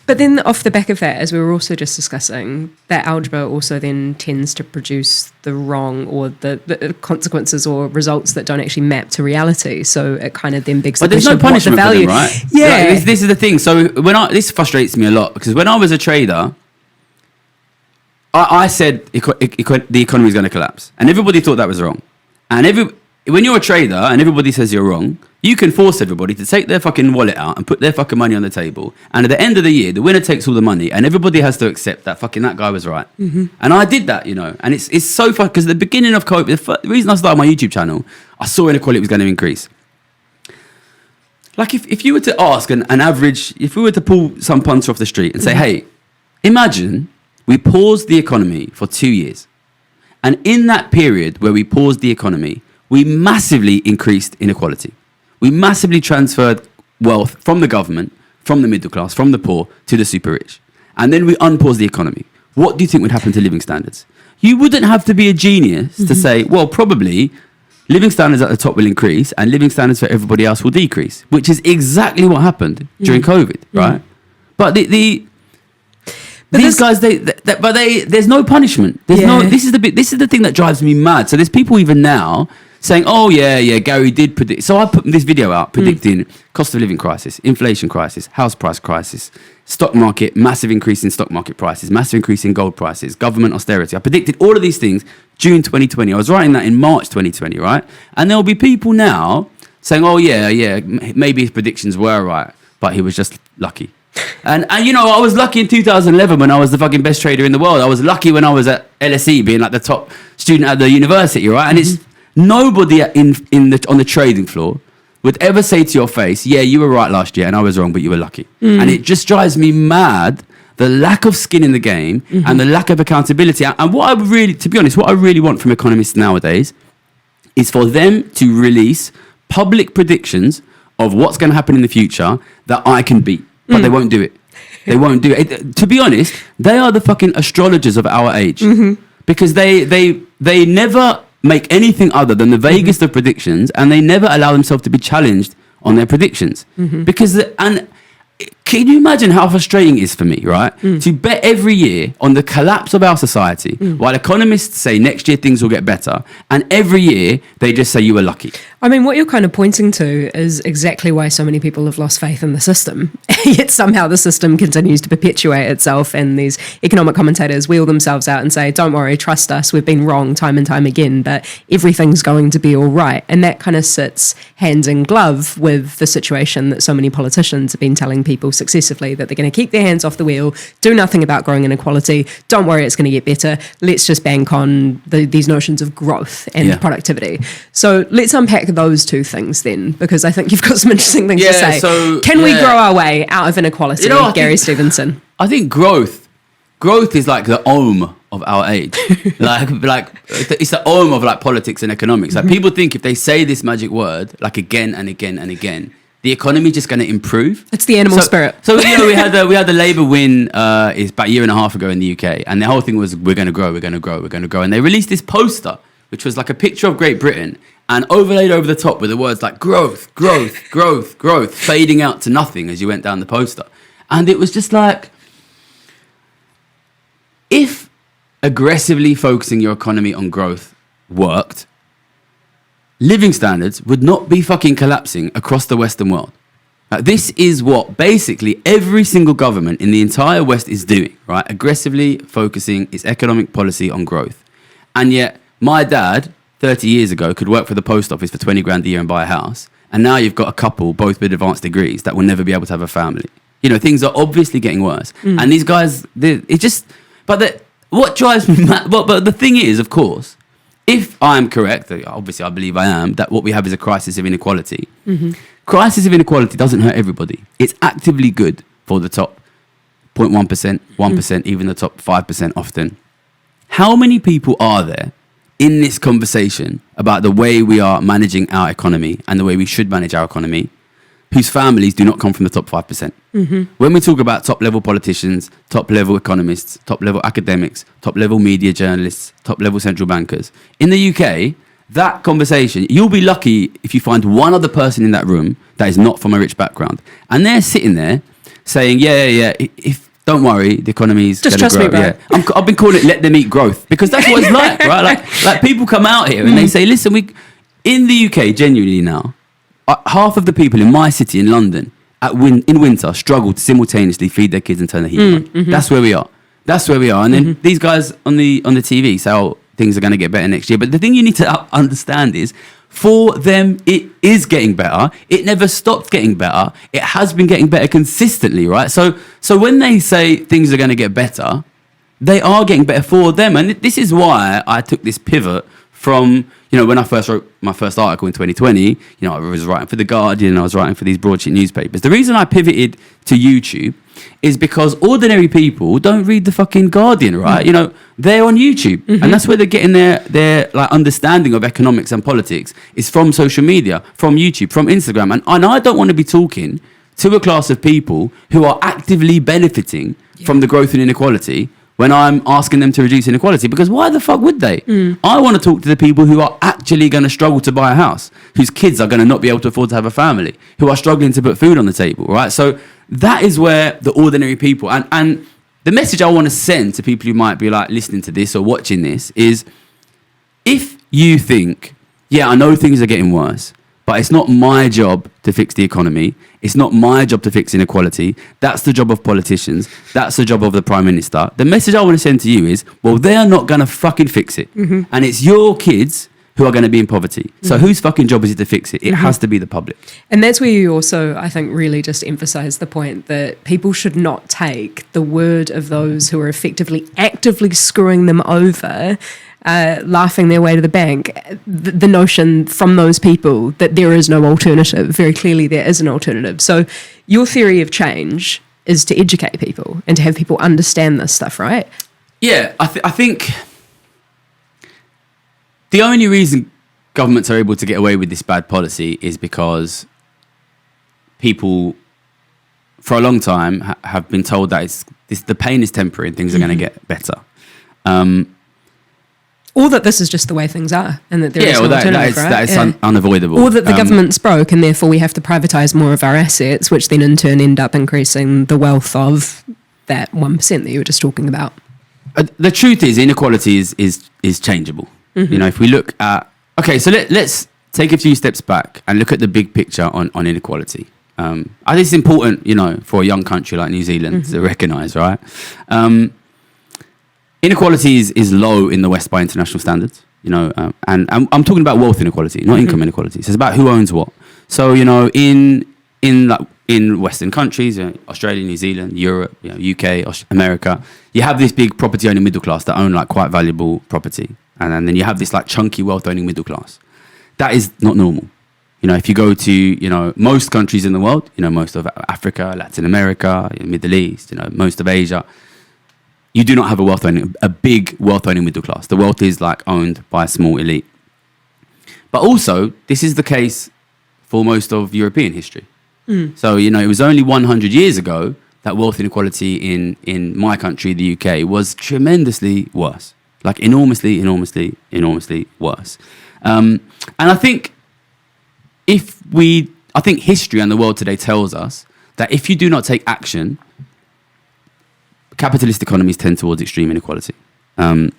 But then off the back of that, as we were also just discussing, that algebra also then tends to produce the wrong or the consequences or results that don't actually map to reality. So it kind of then begs the question of what the value. For them, right? Yeah. This is the thing. So this frustrates me a lot, because when I was a trader, I said the economy is going to collapse, and everybody thought that was wrong. And when you're a trader and everybody says you're wrong, you can force everybody to take their fucking wallet out and put their fucking money on the table. And at the end of the year, the winner takes all the money, and everybody has to accept that fucking that guy was right. And I did that, and it's so fun because at the beginning of COVID, the reason I started my YouTube channel, I saw inequality was going to increase. Like if you were to ask an average, if we were to pull some punter off the street and say, hey, imagine we paused the economy for 2 years. And in that period where we paused the economy, we massively increased inequality. We massively transferred wealth from the government, from the middle class, from the poor to the super rich. And then we unpaused the economy. What do you think would happen to living standards? You wouldn't have to be a genius to say, well, probably living standards at the top will increase and living standards for everybody else will decrease, which is exactly what happened during COVID, right? But these guys, there's no punishment. This is the thing that drives me mad. So there's people even now saying, oh yeah, Gary did predict. So I put this video out predicting cost of living crisis, inflation crisis, house price crisis, stock market, massive increase in stock market prices, massive increase in gold prices, government austerity. I predicted all of these things June 2020. I was writing that in March 2020, right? And there'll be people now saying, oh yeah, maybe his predictions were right, but he was just lucky. And I was lucky in 2011 when I was the fucking best trader in the world. I was lucky when I was at LSE being like the top student at the university, right? And it's nobody on the trading floor would ever say to your face, yeah, you were right last year and I was wrong, but you were lucky. And it just drives me mad, the lack of skin in the game and the lack of accountability. And what I really want from economists nowadays is for them to release public predictions of what's going to happen in the future that I can beat. But they won't do it. They won't do it. To be honest, they are the fucking astrologers of our age. Because they never make anything other than the vaguest of predictions, and they never allow themselves to be challenged on their predictions. And can you imagine how frustrating it is for me, right? To bet every year on the collapse of our society, while economists say next year things will get better, and every year they just say you were lucky. I mean, what you're kind of pointing to is exactly why so many people have lost faith in the system. Yet somehow the system continues to perpetuate itself, and these economic commentators wheel themselves out and say, don't worry, trust us, we've been wrong time and time again, but everything's going to be all right. And that kind of sits hand in glove with the situation that so many politicians have been telling people successively, that they're going to keep their hands off the wheel, do nothing about growing inequality, don't worry, it's going to get better, let's just bank on these notions of growth and productivity. So let's unpack those two things then, because I think you've got some interesting things to say. So, can we grow our way out of inequality, Gary Stevenson? I think growth is like the Om of our age. like it's the Om of like politics and economics. Like people think if they say this magic word like again and again and again, the economy just going to improve. It's the animal spirit. So we had the Labour win is about a year and a half ago in the UK, and the whole thing was we're going to grow, and they released this poster which was like a picture of Great Britain and overlaid over the top with the words like growth, fading out to nothing as you went down the poster. And it was just like, if aggressively focusing your economy on growth worked, living standards would not be fucking collapsing across the Western world. This is what basically every single government in the entire West is doing, right? Aggressively focusing its economic policy on growth. And yet my dad, 30 years ago, could work for the post office for 20 grand a year and buy a house. And now you've got a couple, both with advanced degrees, that will never be able to have a family. Things are obviously getting worse. And these guys, what drives me mad, but the thing is, of course, if I'm correct, obviously I believe I am, that what we have is a crisis of inequality. Crisis of inequality doesn't hurt everybody. It's actively good for the top 0.1%, 1%, even the top 5% often. How many people are there in this conversation about the way we are managing our economy and the way we should manage our economy, whose families do not come from the top 5%? When we talk about top-level politicians, top-level economists, top-level academics, top-level media journalists, top-level central bankers, in the UK, that conversation, you'll be lucky if you find one other person in that room that is not from a rich background. And they're sitting there saying, don't worry, the economy's going to grow. Just trust me, bro. I've been calling it let them eat growth, because that's what it's like, right? Like people come out here and they say, listen, in the UK, genuinely now, half of the people in my city in London in winter struggle to simultaneously feed their kids and turn the heat on. That's where we are. And then these guys on the TV say, oh, things are going to get better next year. But the thing you need to understand is For them, it is getting better. It never stopped getting better. It has been getting better consistently, right? So when they say things are going to get better, they are getting better for them. And this is why I took this pivot from, when I first wrote my first article in 2020, I was writing for The Guardian, I was writing for these broadsheet newspapers. The reason I pivoted to YouTube is because ordinary people don't read the fucking Guardian, right? They're on YouTube. And that's where they're getting their like understanding of economics and politics is from social media, from YouTube, from Instagram. And I don't want to be talking to a class of people who are actively benefiting from the growth in inequality when I'm asking them to reduce inequality, because why the fuck would they? I want to talk to the people who are actually going to struggle to buy a house, whose kids are going to not be able to afford to have a family, who are struggling to put food on the table, right? So that is where the ordinary people, and the message I want to send to people who might be like listening to this or watching this is, if you think, I know things are getting worse, but it's not my job to fix the economy. It's not my job to fix inequality. That's the job of politicians. That's the job of the Prime Minister. The message I want to send to you is, well, they're not going to fucking fix it. And it's your kids who are going to be in poverty. So whose fucking job is it to fix it? It has to be the public. And that's where you also, I think, really just emphasise the point that people should not take the word of those who are effectively actively screwing them over, laughing their way to the bank, the notion from those people that there is no alternative. Very clearly there is an alternative. So your theory of change is to educate people and to have people understand this stuff, right? Yeah, I think the only reason governments are able to get away with this bad policy is because people for a long time have been told that the pain is temporary and things are going to get better. Or that this is just the way things are and that there is no alternative, right? That is unavoidable. Or that the government's broke and therefore we have to privatise more of our assets, which then in turn end up increasing the wealth of that 1% that you were just talking about. The truth is inequality is changeable. If we look at... Okay, so let's take a few steps back and look at the big picture on inequality. I think it's important, for a young country like New Zealand to recognise, right? Inequality is low in the West by international standards, and I'm talking about wealth inequality, not income inequality. So it's about who owns what. So, in Western countries, Australia, New Zealand, Europe, UK, America, you have this big property owning middle class that own like quite valuable property. And then you have this like chunky wealth owning middle class. That is not normal. If you go to, most countries in the world, most of Africa, Latin America, Middle East, most of Asia, you do not have a big wealth owning middle class. The wealth is like owned by a small elite. But also, this is the case for most of European history. So, it was only 100 years ago that wealth inequality in my country, the UK, was tremendously worse. Like enormously worse. And I think history and the world today tells us that if you do not take action, capitalist economies tend towards extreme inequality. And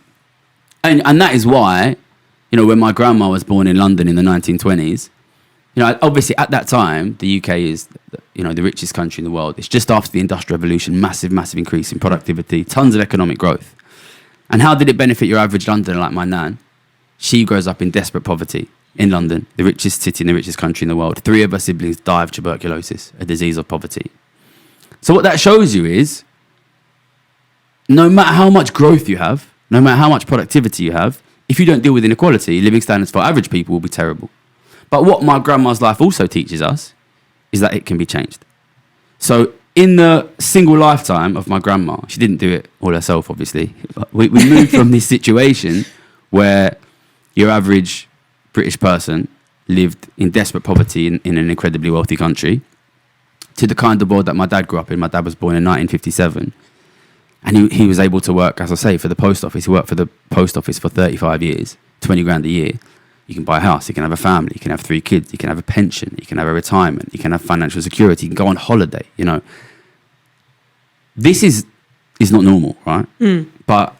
that is why, when my grandma was born in London in the 1920s, obviously at that time, the UK is, the richest country in the world. It's just after the Industrial Revolution, massive increase in productivity, tons of economic growth. And how did it benefit your average Londoner like my nan? She grows up in desperate poverty in London, the richest city in the richest country in the world. 3 of her siblings die of tuberculosis, a disease of poverty. So what that shows you is, no matter how much growth you have, no matter how much productivity you have, if you don't deal with inequality, living standards for average people will be terrible. But what my grandma's life also teaches us is that it can be changed. So in the single lifetime of my grandma, she didn't do it all herself, obviously. We moved from this situation where your average British person lived in desperate poverty in an incredibly wealthy country to the kind of world that my dad grew up in. My dad was born in 1957. And he was able to work, as I say, for the post office. He worked for the post office for 35 years, 20 grand a year. You can buy a house, you can have a family, you can have 3 kids, you can have a pension, you can have a retirement, you can have financial security, you can go on holiday, This is not normal, right? But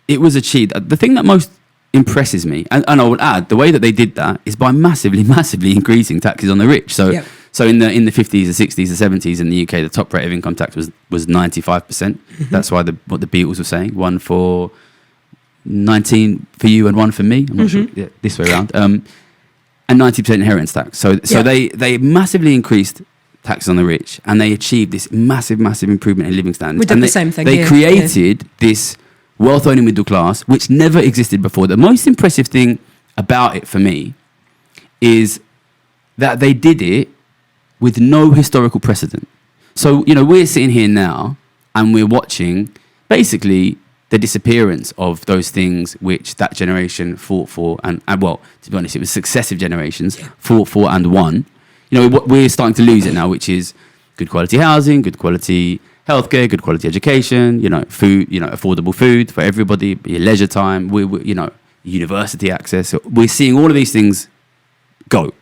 it was achieved. The thing that most impresses me, and I would add, the way that they did that is by massively increasing taxes on the rich. So in the 50s, the 60s, the 70s in the UK, the top rate of income tax was 95%. That's why what the Beatles were saying, 1 for 19 for you and 1 for me. I'm not sure, this way around. and 90% inheritance tax. So they massively increased taxes on the rich, and they achieved this massive improvement in living standards. We did the same thing. They created this wealth-owning middle class, which never existed before. The most impressive thing about it for me is that they did it with no historical precedent. So, we're sitting here now and we're watching basically the disappearance of those things which that generation fought for, and well, to be honest, it was successive generations fought for and won. We're starting to lose it now, which is good quality housing, good quality healthcare, good quality education, food, affordable food for everybody, your leisure time, university access. So we're seeing all of these things go.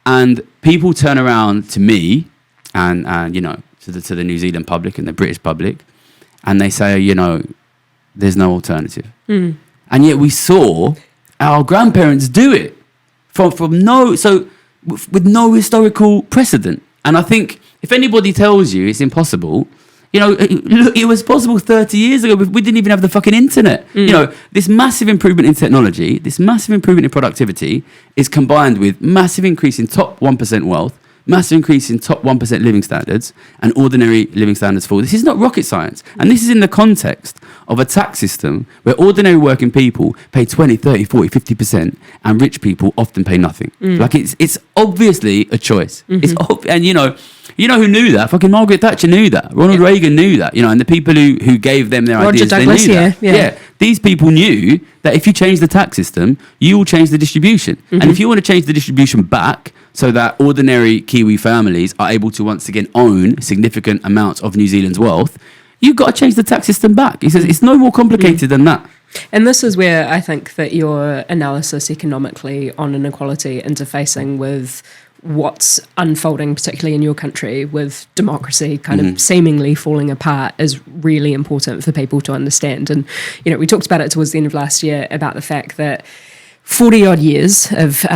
And people turn around to me and to the New Zealand public and the British public, and they say, there's no alternative. And yet we saw our grandparents do it with no historical precedent. And I think if anybody tells you it's impossible, look, it was possible 30 years ago. We didn't even have the fucking internet. This massive improvement in technology, this massive improvement in productivity is combined with massive increase in top 1% wealth, massive increase in top 1% living standards, and ordinary living standards fall. This is not rocket science. And this is in the context of a tax system where ordinary working people pay 20, 30, 40, 50%, and rich people often pay nothing. Like, it's obviously a choice. And who knew that? Fucking Margaret Thatcher knew that. Ronald Reagan knew that. And the people who gave them their Roger ideas, Douglas, they knew that. Yeah. These people knew that if you change the tax system, you will change the distribution. And if you want to change the distribution back so that ordinary Kiwi families are able to once again own significant amounts of New Zealand's wealth, you've got to change the tax system back. He says it's no more complicated than that. And this is where I think that your analysis economically on inequality interfacing with what's unfolding, particularly in your country, with democracy kind of seemingly falling apart, is really important for people to understand. And, we talked about it towards the end of last year about the fact that 40 odd years of,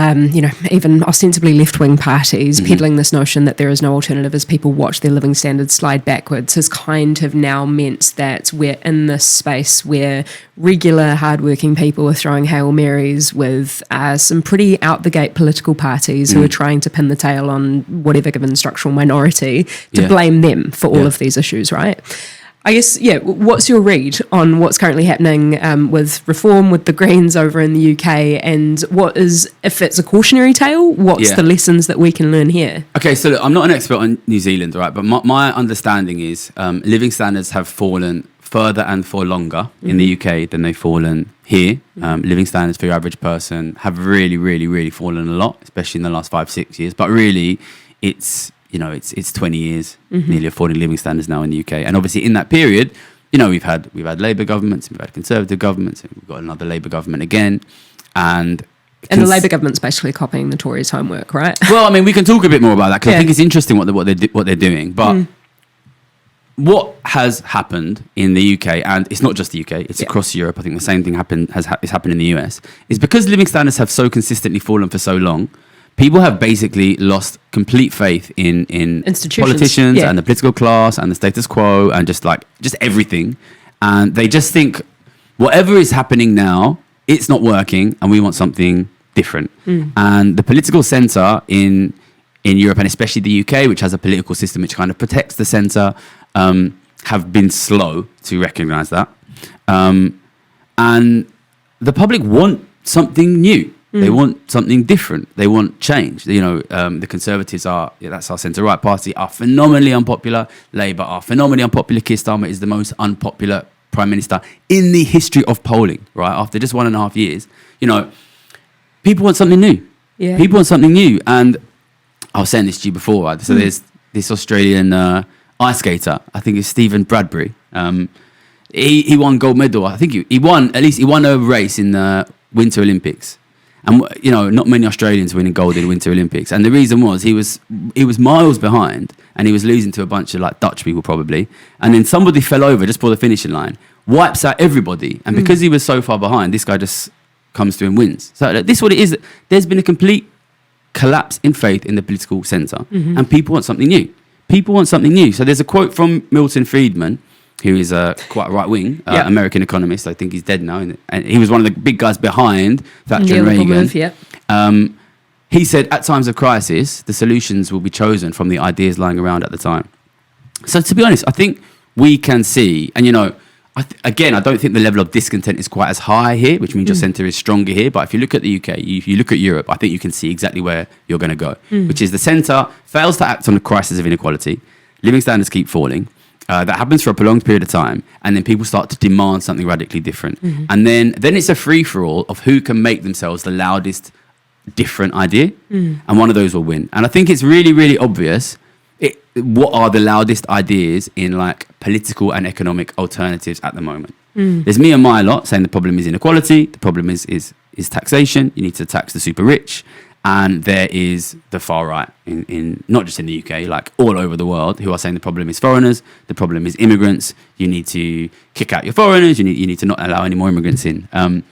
even ostensibly left-wing parties peddling this notion that there is no alternative as people watch their living standards slide backwards has kind of now meant that we're in this space where regular hardworking people are throwing Hail Marys with some pretty out-the-gate political parties who are trying to pin the tail on whatever given structural minority to blame them for all of these issues, right? I guess, what's your read on what's currently happening with reform, with the Greens over in the UK, and what is, if it's a cautionary tale, what's the lessons that we can learn here? Okay, so look, I'm not an expert on New Zealand, right, but my understanding is living standards have fallen further and for longer in the UK than they've fallen here. Living standards for your average person have really, really, really fallen a lot, especially in the last 5-6 years, but really it's 20 years nearly of falling living standards now in the UK. And obviously in that period, we've had Labour governments, we've had Conservative governments, and we've got another Labour government again. And the Labour government's basically copying the Tories' homework, right? Well, I mean, we can talk a bit more about that because I think it's interesting what they're doing. But what has happened in the UK, and it's not just the UK, it's across Europe. I think the same thing has happened in the US, is because living standards have so consistently fallen for so long. People have basically lost complete faith in politicians and the political class and the status quo and just everything. And they just think whatever is happening now, it's not working and we want something different. And the political centre in Europe, and especially the UK, which has a political system which kind of protects the centre, have been slow to recognise that. And the public want something new. They want something different. They want change. The Conservatives that's our centre-right party, are phenomenally unpopular. Labour are phenomenally unpopular. Keir Starmer is the most unpopular Prime Minister in the history of polling, right? After just 1.5 years. People want something new. Yeah. People want something new. And I was saying this to you before, right? So there's this Australian ice skater, I think it's Stephen Bradbury. He won gold medal. I think he won a race in the Winter Olympics. And not many Australians winning gold in Winter Olympics. And the reason was he was miles behind, and he was losing to a bunch of Dutch people probably. And then somebody fell over just before the finishing line, wipes out everybody. And because he was so far behind, this guy just comes through and wins. So this is what it is. There's been a complete collapse in faith in the political centre, and people want something new. People want something new. So there's a quote from Milton Friedman, who is quite right-wing American economist. I think he's dead now. And he was one of the big guys behind Thatcher and Reagan. he said, at times of crisis, the solutions will be chosen from the ideas lying around at the time. So to be honest, I think we can see, and again, I don't think the level of discontent is quite as high here, which means your centre is stronger here. But if you look at the UK, if you look at Europe, I think you can see exactly where you're going to go, which is the centre fails to act on the crisis of inequality, living standards keep falling. That happens for a prolonged period of time, and then people start to demand something radically different. And then it's a free-for-all of who can make themselves the loudest different idea, and one of those will win. And I think it's really, really obvious what are the loudest ideas in like political and economic alternatives at the moment. There's me and my lot saying the problem is inequality, the problem is taxation, you need to tax the super rich, and there is the far right in not just in the UK, like all over the world, who are saying the problem is foreigners, the problem is immigrants, you need to kick out your foreigners, you need to not allow any more immigrants in. And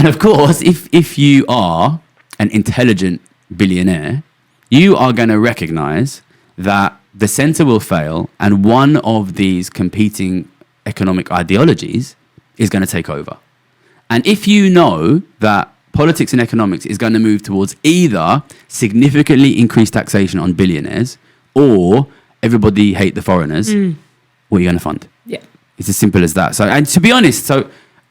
of course, if you are an intelligent billionaire, you are going to recognize that the centre will fail and one of these competing economic ideologies is going to take over. And if you know that politics and economics is going to move towards either significantly increased taxation on billionaires or everybody hate the foreigners, what are you going to fund? Yeah. It's as simple as that. So, and to be honest,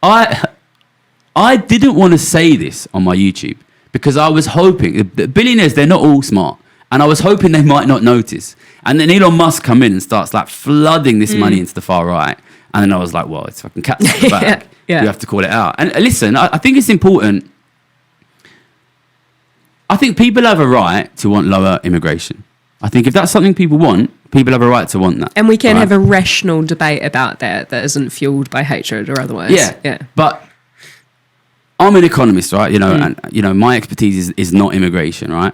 I didn't want to say this on my YouTube because I was hoping, the billionaires, they're not all smart. And I was hoping they might not notice. And then Elon Musk come in and starts like flooding this money into the far right. And then I was like, well, it's fucking cats in the bag. Yeah. You have to call it out. And listen, I think it's important. I think people have a right to want lower immigration. I think if that's something people want, people have a right to want that. And we can have a rational debate about that isn't fueled by hatred or otherwise. Yeah. But I'm an economist, right? And my expertise is not immigration, right?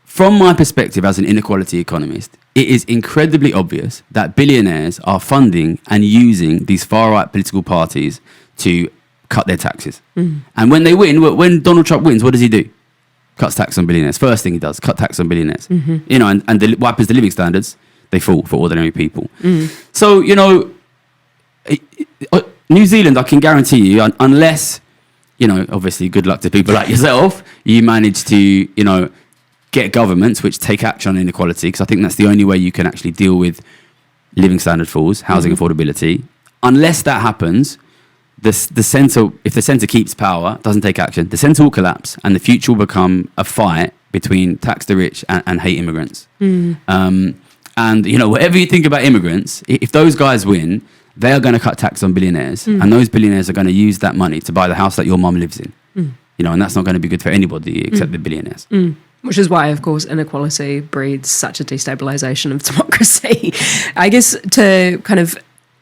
From my perspective as an inequality economist, it is incredibly obvious that billionaires are funding and using these far-right political parties to cut their taxes. And when they win, when Donald Trump wins, what does he do? Cuts tax on billionaires. First thing he does, cut tax on billionaires. And what happens to living standards? They fall for ordinary people. So, New Zealand, I can guarantee you, unless, obviously good luck to people like yourself, you manage to, get governments which take action on inequality, because I think that's the only way you can actually deal with living standard falls, housing affordability. Unless that happens, if the centre keeps power, doesn't take action, the centre will collapse and the future will become a fight between tax the rich and hate immigrants. And, whatever you think about immigrants, if those guys win, they are going to cut tax on billionaires, and those billionaires are going to use that money to buy the house that your mum lives in. And that's not going to be good for anybody except the billionaires. Which is why, of course, inequality breeds such a destabilisation of democracy. I guess to kind of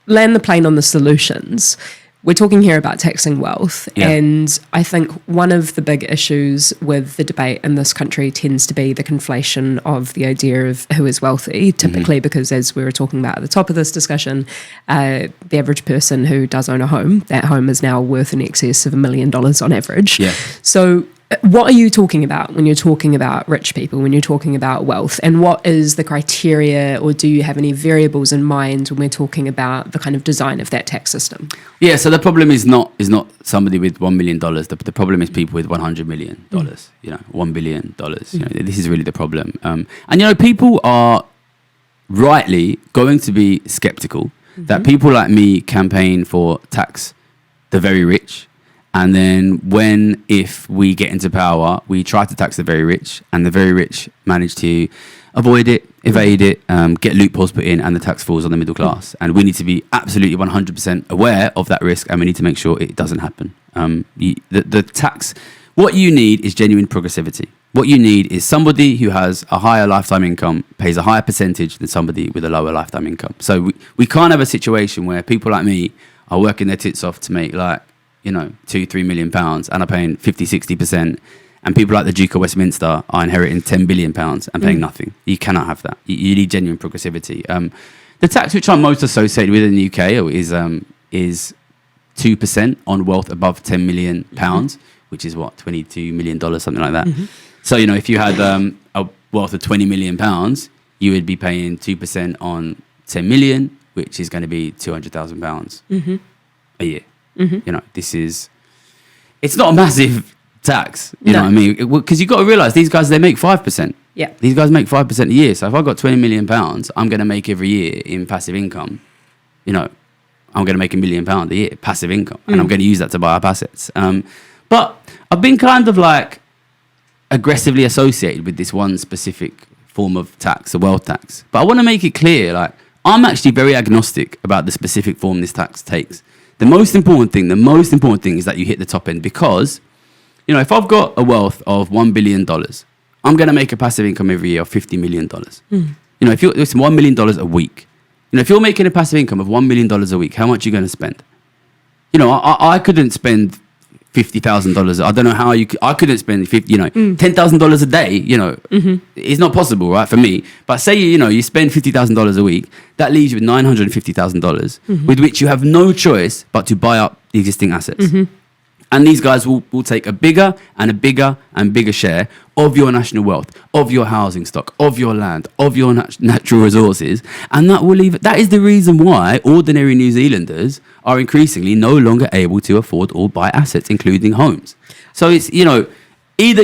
land the plane on the solutions, we're talking here about taxing wealth. Yeah. And I think one of the big issues with the debate in this country tends to be the conflation of the idea of who is wealthy, typically because, as we were talking about at the top of this discussion, the average person who does own a home, that home is now worth in excess of $1 million on average. Yeah. So what are you talking about when you're talking about rich people, when you're talking about wealth? And what is the criteria, or do you have any variables in mind when we're talking about the kind of design of that tax system? Yeah, so the problem is not somebody with $1 million. The problem is people with $100 million, $1 billion. This is really the problem. And people are rightly going to be skeptical that people like me campaign for tax the very rich. And then if we get into power, we try to tax the very rich, and the very rich manage to avoid it, evade it, get loopholes put in, and the tax falls on the middle class. And we need to be absolutely 100% aware of that risk, and we need to make sure it doesn't happen. The tax, what you need is genuine progressivity. What you need is somebody who has a higher lifetime income pays a higher percentage than somebody with a lower lifetime income. So we can't have a situation where people like me are working their tits off to make £2-3 million and are paying 50-60%, and people like the Duke of Westminster are inheriting £10 billion and paying nothing. You cannot have that. You need genuine progressivity. The tax which I'm most associated with in the UK is 2% on wealth above £10 million, which is $22 million, something like that. So if you had a wealth of £20 million, you would be paying 2% on 10 million, which is going to be £200,000 a year. It's not a massive tax. You know what I mean? Because you've got to realise these guys, they make 5%. Yeah. These guys make 5% a year. So if I've got £20 million, I'm going to make every year in passive income, you know, I'm going to make £1 million a year, passive income. And I'm going to use that to buy up assets. But I've been kind of like aggressively associated with this one specific form of tax, the wealth tax. But I want to make it clear, like, I'm actually very agnostic about the specific form this tax takes. The most important thing is that you hit the top end, because, you know, if I've got a wealth of $1 billion, I'm going to make a passive income every year of $50 million. You know, if it's $1 million a week, you know, if you're making a passive income of $1 million a week, how much are you going to spend? You know, I couldn't spend $50,000. I don't know how I couldn't spend $10,000 a day. You know, it's not possible, right, for me. But say you spend $50,000 a week, that leaves you with $950,000, with which you have no choice but to buy up the existing assets. And these guys will take a bigger and a bigger and bigger share of your national wealth, of your housing stock, of your land, of your natural resources. And that is the reason why ordinary New Zealanders are increasingly no longer able to afford or buy assets, including homes. So it's, either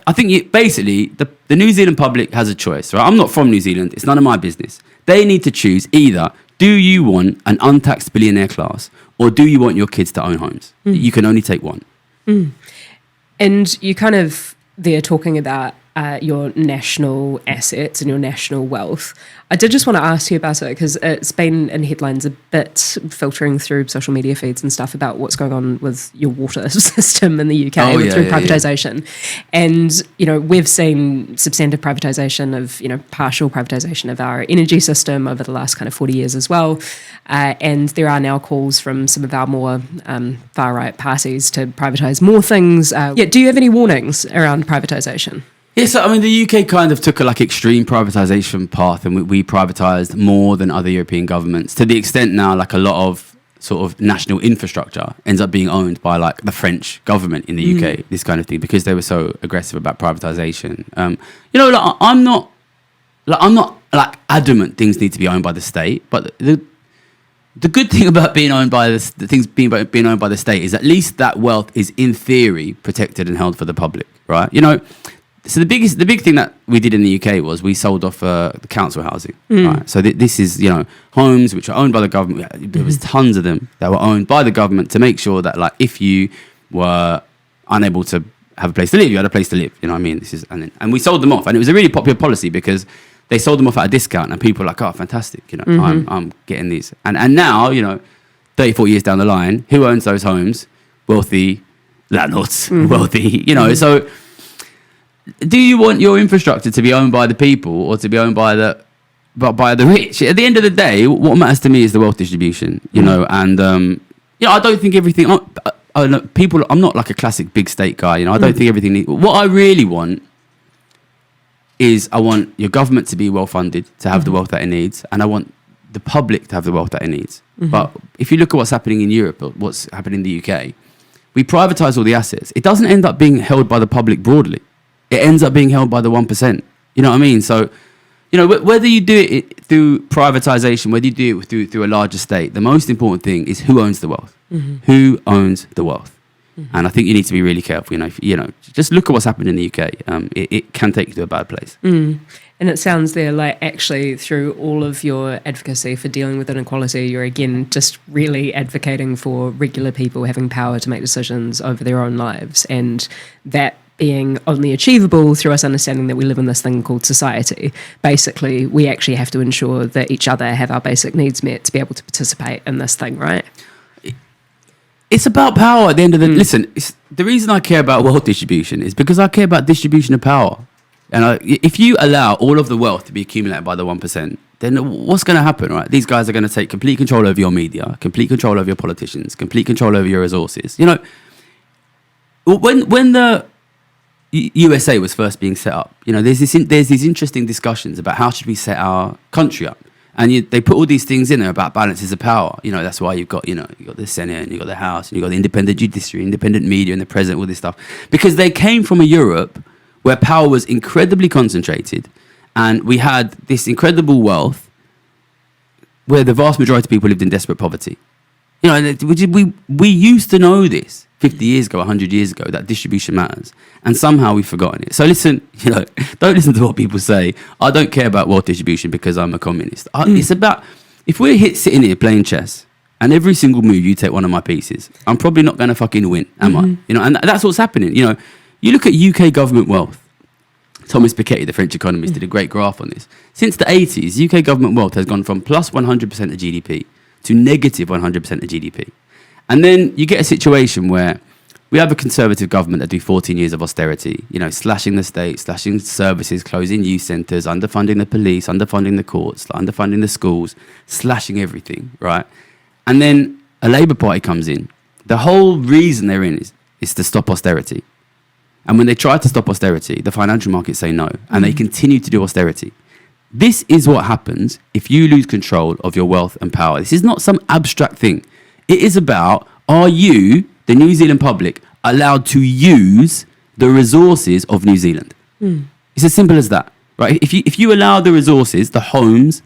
I think basically the New Zealand public has a choice, right? I'm not from New Zealand. It's none of my business. They need to choose either, do you want an untaxed billionaire class, or do you want your kids to own homes? You can only take one. And you kind of, they're talking about your national assets and your national wealth. I did just want to ask you about it, because it's been in headlines a bit, filtering through social media feeds and stuff, about what's going on with your water system in the UK through privatisation. And, we've seen substantive privatisation of, partial privatisation of our energy system over the last kind of 40 years as well. And there are now calls from some of our more far-right parties to privatise more things. Do you have any warnings around privatisation? Yeah, so I mean, the UK kind of took a extreme privatisation path, and we privatised more than other European governments, to the extent now a lot of sort of national infrastructure ends up being owned by the French government in the UK, this kind of thing, because they were so aggressive about privatisation. I'm not adamant things need to be owned by the state, but the good thing about being owned by being owned by the state is at least that wealth is in theory protected and held for the public, right? So the big thing that we did in the UK was we sold off the council housing. Right? So this is homes which are owned by the government. There was tons of them that were owned by the government to make sure that if you were unable to have a place to live, you had a place to live. You know what I mean? And we sold them off, and it was a really popular policy because they sold them off at a discount, and people were like, oh, fantastic! I'm getting these. And now 30, 40 years down the line, who owns those homes? Wealthy landlords, wealthy. So. Do you want your infrastructure to be owned by the people or to be owned by the rich? At the end of the day, what matters to me is the wealth distribution, and I don't think everything. I'm not a classic big state guy, I don't think everything. What I really want is I want your government to be well funded, to have the wealth that it needs, and I want the public to have the wealth that it needs. But if you look at what's happening in Europe, or what's happening in the UK, we privatise all the assets. It doesn't end up being held by the public broadly. It ends up being held by the 1%. You know what I mean? So, whether you do it through privatisation, whether you do it through a larger state, the most important thing is who owns the wealth. Who owns the wealth? And I think you need to be really careful. Just look at what's happened in the UK. It can take you to a bad place. And it sounds there actually through all of your advocacy for dealing with inequality, you're again just really advocating for regular people having power to make decisions over their own lives, and that being only achievable through us understanding that we live in this thing called society. Basically, we actually have to ensure that each other have our basic needs met to be able to participate in this thing, right? It's about power at the end of the... Listen, the reason I care about wealth distribution is because I care about distribution of power. And if you allow all of the wealth to be accumulated by the 1%, then what's going to happen, right? These guys are going to take complete control over your media, complete control over your politicians, complete control over your resources. When the USA was first being set up, there's these interesting discussions about how should we set our country up, and they put all these things in there about balances of power. That's why you've got the Senate, and you've got the House, and you've got the independent judiciary, independent media, and the president, all this stuff, because they came from a Europe where power was incredibly concentrated, and we had this incredible wealth where the vast majority of people lived in desperate poverty. And we used to know this. 50 years ago, 100 years ago, that distribution matters. And somehow we've forgotten it. So listen, don't listen to what people say. I don't care about wealth distribution because I'm a communist. It's about, if we're sitting here playing chess and every single move you take one of my pieces, I'm probably not going to fucking win, am I? And that's what's happening. You look at UK government wealth. Thomas Piketty, the French economist, did a great graph on this. Since the 80s, UK government wealth has gone from plus 100% of GDP to negative 100% of GDP. And then you get a situation where we have a conservative government that do 14 years of austerity, slashing the state, slashing services, closing youth centres, underfunding the police, underfunding the courts, underfunding the schools, slashing everything, right? And then a Labour Party comes in. The whole reason they're in is to stop austerity. And when they try to stop austerity, the financial markets say no, and they continue to do austerity. This is what happens if you lose control of your wealth and power. This is not some abstract thing. It is about, are you, the New Zealand public, allowed to use the resources of New Zealand? It's as simple as that, right? If you allow the resources, the homes,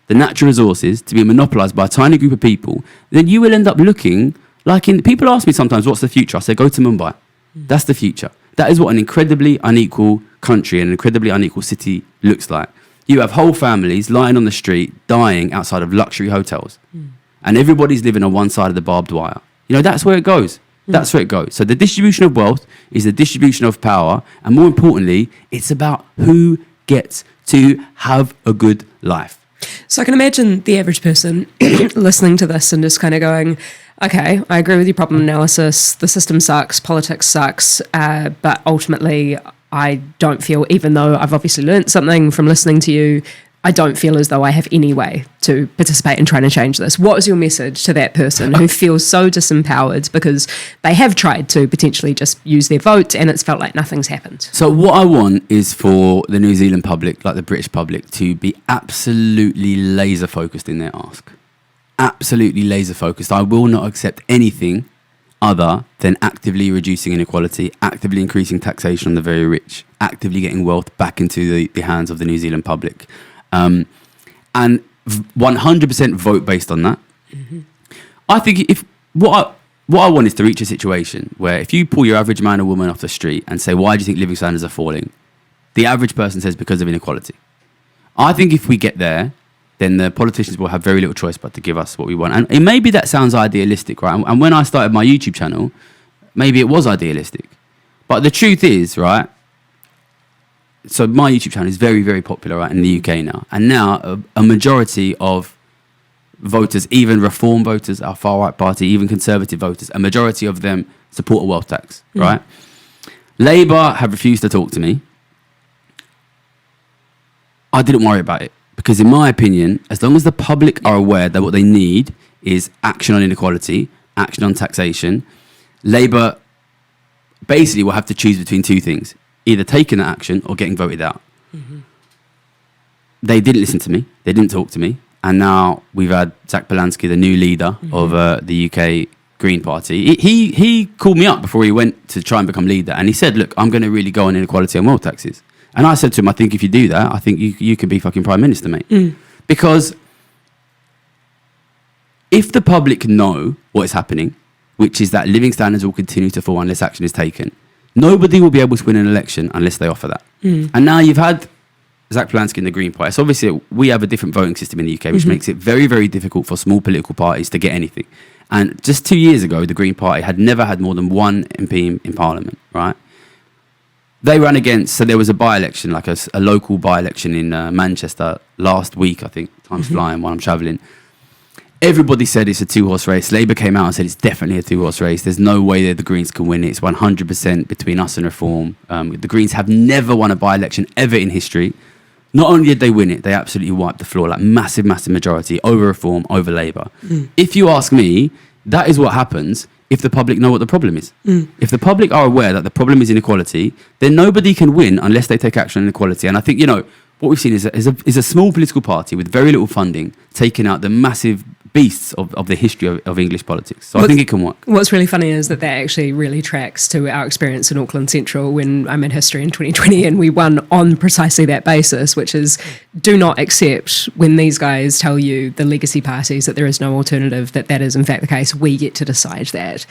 the natural resources to be monopolised by a tiny group of people, then you will end up looking like people ask me sometimes, what's the future? I say, go to Mumbai. That's the future. That is what an incredibly unequal country and an incredibly unequal city looks like. You have whole families lying on the street, dying outside of luxury hotels. And everybody's living on one side of the barbed wire. That's where it goes. That's where it goes. So the distribution of wealth is the distribution of power. And more importantly, it's about who gets to have a good life. So I can imagine the average person listening to this and just kind of going, okay, I agree with your problem analysis. The system sucks, politics sucks, but ultimately I don't feel, even though I've obviously learnt something from listening to you, I don't feel as though I have any way to participate in trying to change this. What is your message to that person who feels so disempowered because they have tried to potentially just use their vote and it's felt like nothing's happened? So what I want is for the New Zealand public, like the British public, to be absolutely laser focused in their ask. Absolutely laser focused. I will not accept anything other than actively reducing inequality, actively increasing taxation on the very rich, actively getting wealth back into the hands of the New Zealand public. And 100% vote based on that. I think what I want is to reach a situation where if you pull your average man or woman off the street and say, why do you think living standards are falling? The average person says because of inequality. I think if we get there, then the politicians will have very little choice but to give us what we want. And maybe that sounds idealistic, right? And when I started my YouTube channel, maybe it was idealistic. But the truth is, right, so my YouTube channel is very, very popular right in the UK now. And now a majority of voters, even reform voters, our far-right party, even conservative voters, a majority of them support a wealth tax, right? Labour have refused to talk to me. I didn't worry about it. Because in my opinion, as long as the public are aware that what they need is action on inequality, action on taxation, Labour basically will have to choose between two things. Either taking that action or getting voted out. They didn't listen to me. They didn't talk to me. And now we've had Zach Polanski, the new leader of the UK Green Party. He called me up before he went to try and become leader. And he said, look, I'm going to really go on inequality and wealth taxes. And I said to him, I think if you do that, I think you can be fucking Prime Minister, mate. Because if the public know what is happening, which is that living standards will continue to fall unless action is taken, nobody will be able to win an election unless they offer that. And now you've had Zach Polanski in the Green Party. So obviously we have a different voting system in the UK, which makes it very, very difficult for small political parties to get anything. And just 2 years ago, the Green Party had never had more than one MP in Parliament, right? They ran against, so there was a by-election, like a local by-election in Manchester last week, I think. Time's flying while I'm travelling. Everybody said it's a two-horse race. Labour came out and said it's definitely a two-horse race. There's no way that the Greens can win it. It's 100% between us and Reform. The Greens have never won a by-election ever in history. Not only did they win it, they absolutely wiped the floor, like massive, massive majority, over Reform, over Labour. If you ask me, that is what happens if the public know what the problem is. If the public are aware that the problem is inequality, then nobody can win unless they take action on inequality. And I think, what we've seen is a small political party with very little funding taking out the massive beasts of the history of English politics. So I think it can work. What's really funny is that actually really tracks to our experience in Auckland Central when I made history in 2020, and we won on precisely that basis, which is do not accept when these guys tell you, the legacy parties, that there is no alternative, that is in fact the case. We get to decide that.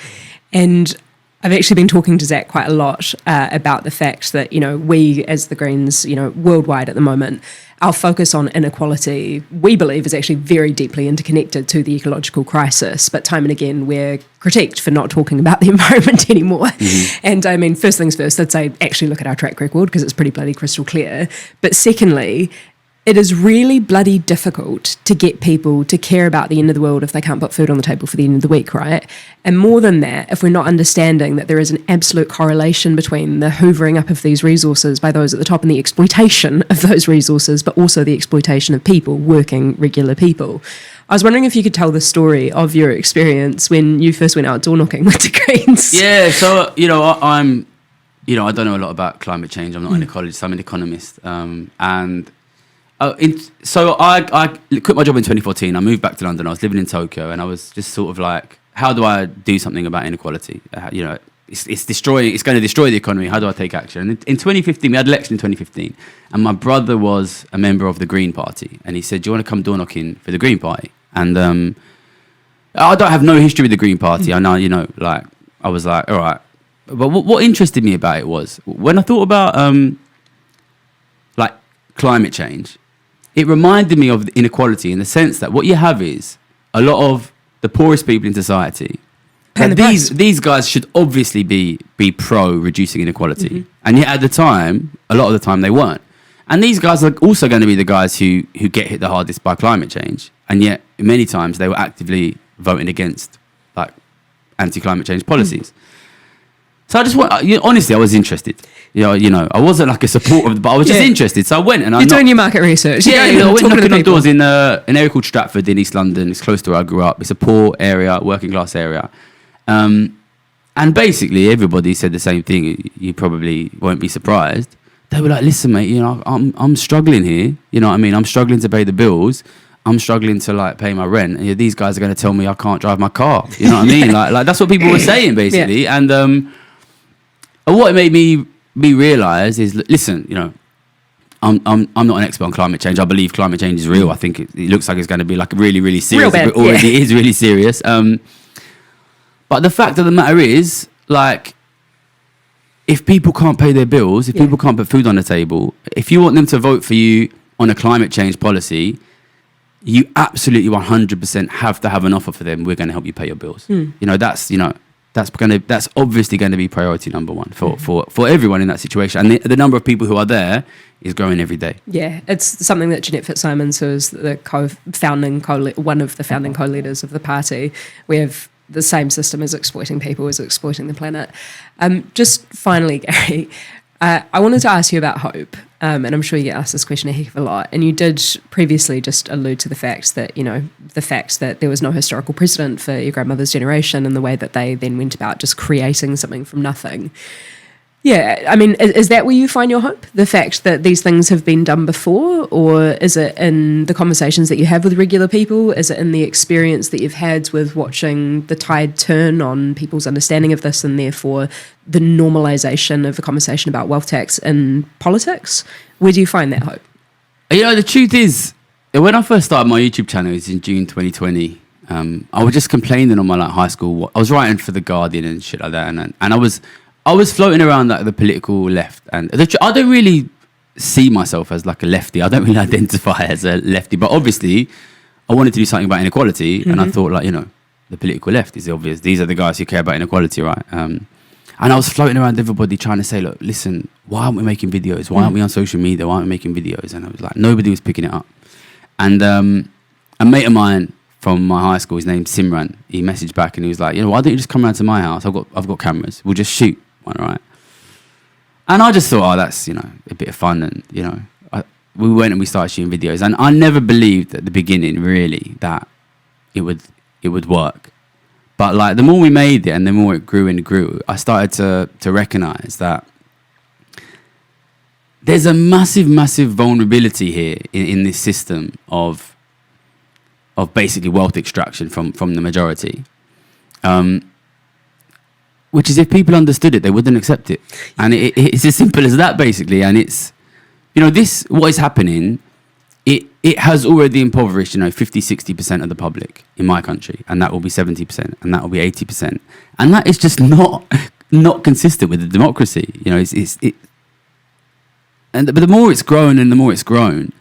And I've actually been talking to Zach quite a lot about the fact that, we as the Greens, worldwide at the moment, our focus on inequality, we believe, is actually very deeply interconnected to the ecological crisis. But time and again, we're critiqued for not talking about the environment anymore. Mm-hmm. And I mean, first things first, I'd say actually look at our track record because it's pretty bloody crystal clear. But secondly, it is really bloody difficult to get people to care about the end of the world if they can't put food on the table for the end of the week, right? And more than that, if we're not understanding that there is an absolute correlation between the hoovering up of these resources by those at the top and the exploitation of those resources, but also the exploitation of people, working, regular people. I was wondering if you could tell the story of your experience when you first went out door knocking with the Greens. Yeah, so, I'm, I don't know a lot about climate change. I'm not an ecologist, I'm an economist. So I quit my job in 2014. I moved back to London. I was living in Tokyo, and I was just sort of like, how do I do something about inequality? It's going to destroy the economy. How do I take action? And in 2015, we had an election in 2015, and my brother was a member of the Green Party, and he said, "Do you want to come door knocking for the Green Party?" And I don't have no history with the Green Party. I know, I was like, all right. But what interested me about it was when I thought about climate change. It reminded me of the inequality in the sense that what you have is a lot of the poorest people in society. And these guys should obviously be pro reducing inequality. Mm-hmm. And yet at the time, a lot of the time they weren't. And these guys are also going to be the guys who get hit the hardest by climate change. And yet many times they were actively voting against anti-climate change policies. Mm-hmm. So I just honestly, I was interested. I wasn't like a supporter, but I was just interested. So I went and You're doing your market research. I went knocking on doors in an area called Stratford in East London. It's close to where I grew up. It's a poor area, working class area. And basically everybody said the same thing. You probably won't be surprised. They were like, listen, mate, I'm struggling here. You know what I mean? I'm struggling to pay the bills. I'm struggling to pay my rent. And these guys are going to tell me I can't drive my car. You know what I mean? Like that's what people were saying basically. Yeah. And what it made me realise is, listen, I'm not an expert on climate change. I believe climate change is real. I think it looks like it's going to be really, really serious. It already is really serious. But the fact of the matter is, if people can't pay their bills, if people can't put food on the table, if you want them to vote for you on a climate change policy, you absolutely 100% have to have an offer for them. We're going to help you pay your bills. That's obviously going to be priority number one for everyone in that situation. And the number of people who are there is growing every day. Yeah, it's something that Jeanette Fitzsimons, who is one of the founding co-leaders of the party, we have the same system as exploiting people as exploiting the planet. Just finally, Gary, I wanted to ask you about hope. And I'm sure you get asked this question a heck of a lot. And you did previously just allude to the fact that, there was no historical precedent for your grandmother's generation and the way that they then went about just creating something from nothing. Yeah, I mean, is that where you find your hope? The fact that these things have been done before? Or is it in the conversations that you have with regular people? Is it in the experience that you've had with watching the tide turn on people's understanding of this and therefore the normalisation of the conversation about wealth tax in politics? Where do you find that hope? The truth is, when I first started my YouTube channel, it was in June 2020. I was just complaining on my high school. I was writing for The Guardian and shit like that. And I was floating around the political left, and I don't really see myself as a lefty. I don't really identify as a lefty, but obviously I wanted to do something about inequality, and I thought the political left is obvious. These are the guys who care about inequality, right? And I was floating around everybody trying to say, look, listen, why aren't we making videos? Why aren't we on social media? Why aren't we making videos? And I was like, nobody was picking it up. And a mate of mine from my high school, his name's Simran, he messaged back and he was like, why don't you just come around to my house? I've got cameras. We'll just shoot one, right? And I just thought, that's a bit of fun, and we went and we started shooting videos, and I never believed at the beginning really that it would work. But the more we made it and the more it grew and grew, I started to recognize that there's a massive vulnerability here in this system of basically wealth extraction from the majority. Which is, if people understood it, they wouldn't accept it. And it's as simple as that, basically. And it's, what is happening, it has already impoverished, 50, 60% of the public in my country. And that will be 70%, and that will be 80%. And that is just not not consistent with the democracy. You know, but the more it's grown,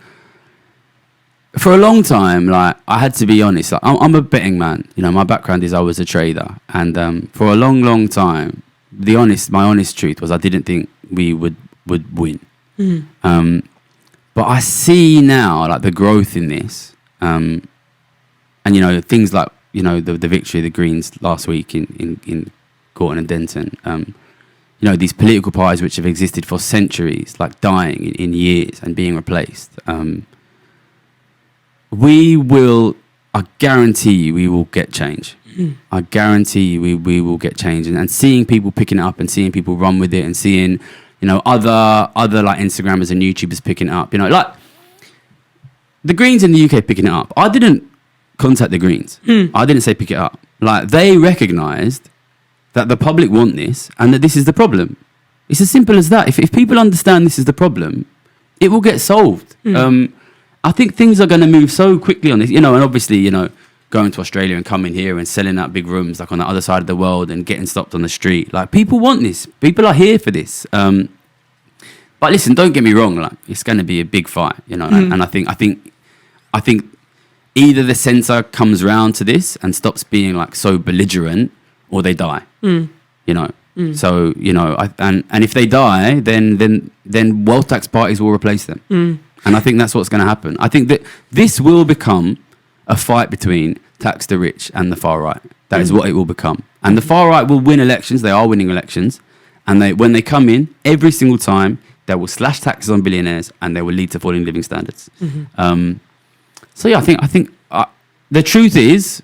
for a long time, like, I had to be honest. Like, I'm a betting man. You know, my background is I was a trader, and for a long time, my honest truth was I didn't think we would win. But I see now, like, the growth in this, and you know, things like, you know, the victory of the Greens last week in Gorton and Denton. You know, these political parties which have existed for centuries, like, dying in years and being replaced. I guarantee you, we will get change. I guarantee you, we will get change. And seeing people picking it up and seeing people run with it and seeing, you know, other like Instagrammers and YouTubers picking it up, you know, like the Greens in the UK picking it up. I didn't contact the Greens. I didn't say pick it up. Like, they recognised that the public want this and that this is the problem. It's as simple as that. If people understand this is the problem, it will get solved. I think things are going to move so quickly on this, you know, and obviously, you know, going to Australia and coming here and selling out big rooms like on the other side of the world and getting stopped on the street. Like, people want this. People are here for this. But listen, don't get me wrong. Like, it's going to be a big fight, you know. And I think either the centre comes round to this and stops being like so belligerent, or they die. You know. So, you know, and if they die, then wealth tax parties will replace them. And I think that's what's going to happen. I think that this will become a fight between tax the rich and the far right. That is what it will become. And the far right will win elections. They are winning elections. And when they come in, every single time, they will slash taxes on billionaires and they will lead to falling living standards. So, yeah, I think the truth is,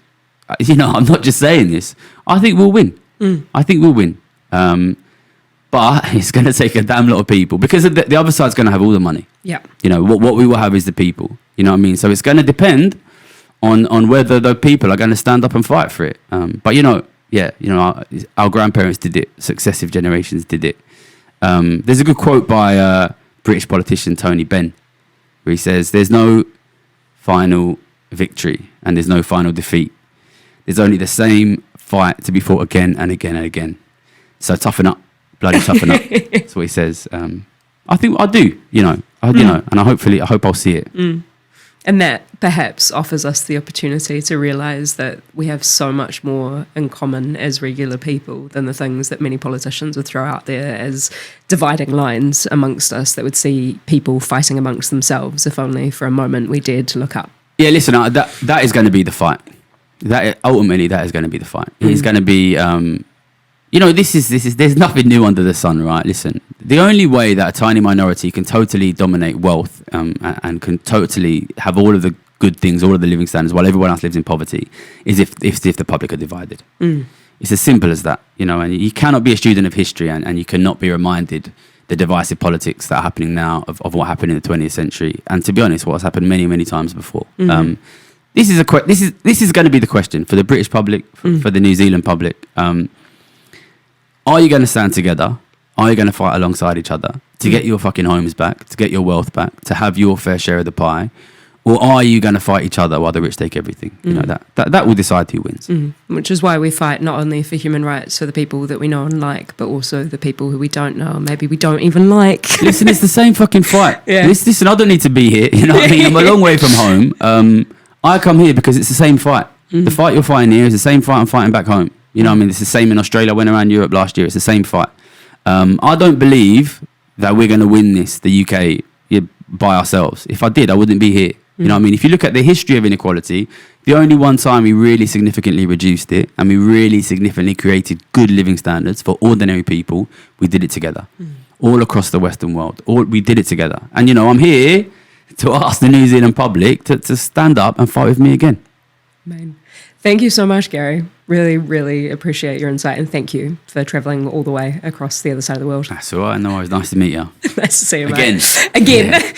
you know, I'm not just saying this. I think we'll win. I think we'll win. But it's going to take a damn lot of people, because the other side's going to have all the money. Yeah. You know, what we will have is the people. You know what I mean? So it's going to depend on whether the people are going to stand up and fight for it. But, you know, yeah, you know, our grandparents did it. Successive generations did it. There's a good quote by British politician Tony Benn, where he says, "There's no final victory and there's no final defeat. There's only the same fight to be fought again and again and again. So toughen up. Bloody toughen up." That's what he says. I think I do, you know, you know, and I hope I'll see it. And that perhaps offers us the opportunity to realise that we have so much more in common as regular people than the things that many politicians would throw out there as dividing lines amongst us that would see people fighting amongst themselves, if only for a moment we dared to look up. Yeah, listen, that is going to be the fight. That is going to be the fight. It's going to be... you know, this is. There's nothing new under the sun, right? Listen, the only way that a tiny minority can totally dominate wealth and can totally have all of the good things, all of the living standards, while everyone else lives in poverty, is if the public are divided. It's as simple as that, you know. And you cannot be a student of history and you cannot be reminded the divisive politics that are happening now of what happened in the 20th century. And to be honest, what's happened many times before. This is going to be the question for the British public, for the New Zealand public. Are you going to stand together? Are you going to fight alongside each other to get your fucking homes back, to get your wealth back, to have your fair share of the pie? Or are you going to fight each other while the rich take everything? You know, that will decide who wins. Which is why we fight not only for human rights for the people that we know and like, but also the people who we don't know, maybe we don't even like. Listen, it's the same fucking fight. Yeah. Listen, I don't need to be here. You know what I mean? I'm a long way from home. I come here because it's the same fight. The fight you're fighting here is the same fight I'm fighting back home. You know what I mean? It's the same in Australia. I went around Europe last year. It's the same fight. I don't believe that we're going to win this, the UK, by ourselves. If I did, I wouldn't be here. You know what I mean? If you look at the history of inequality, the only one time we really significantly reduced it and we really significantly created good living standards for ordinary people, we did it together. All across the Western world. We did it together. And, you know, I'm here to ask the New Zealand public to stand up and fight with me again. Man. Thank you so much, Gary. Really, really appreciate your insight, and thank you for travelling all the way across the other side of the world. That's all right. No worries. Nice to meet you. Nice to see you, again. Mate. Again. Yeah.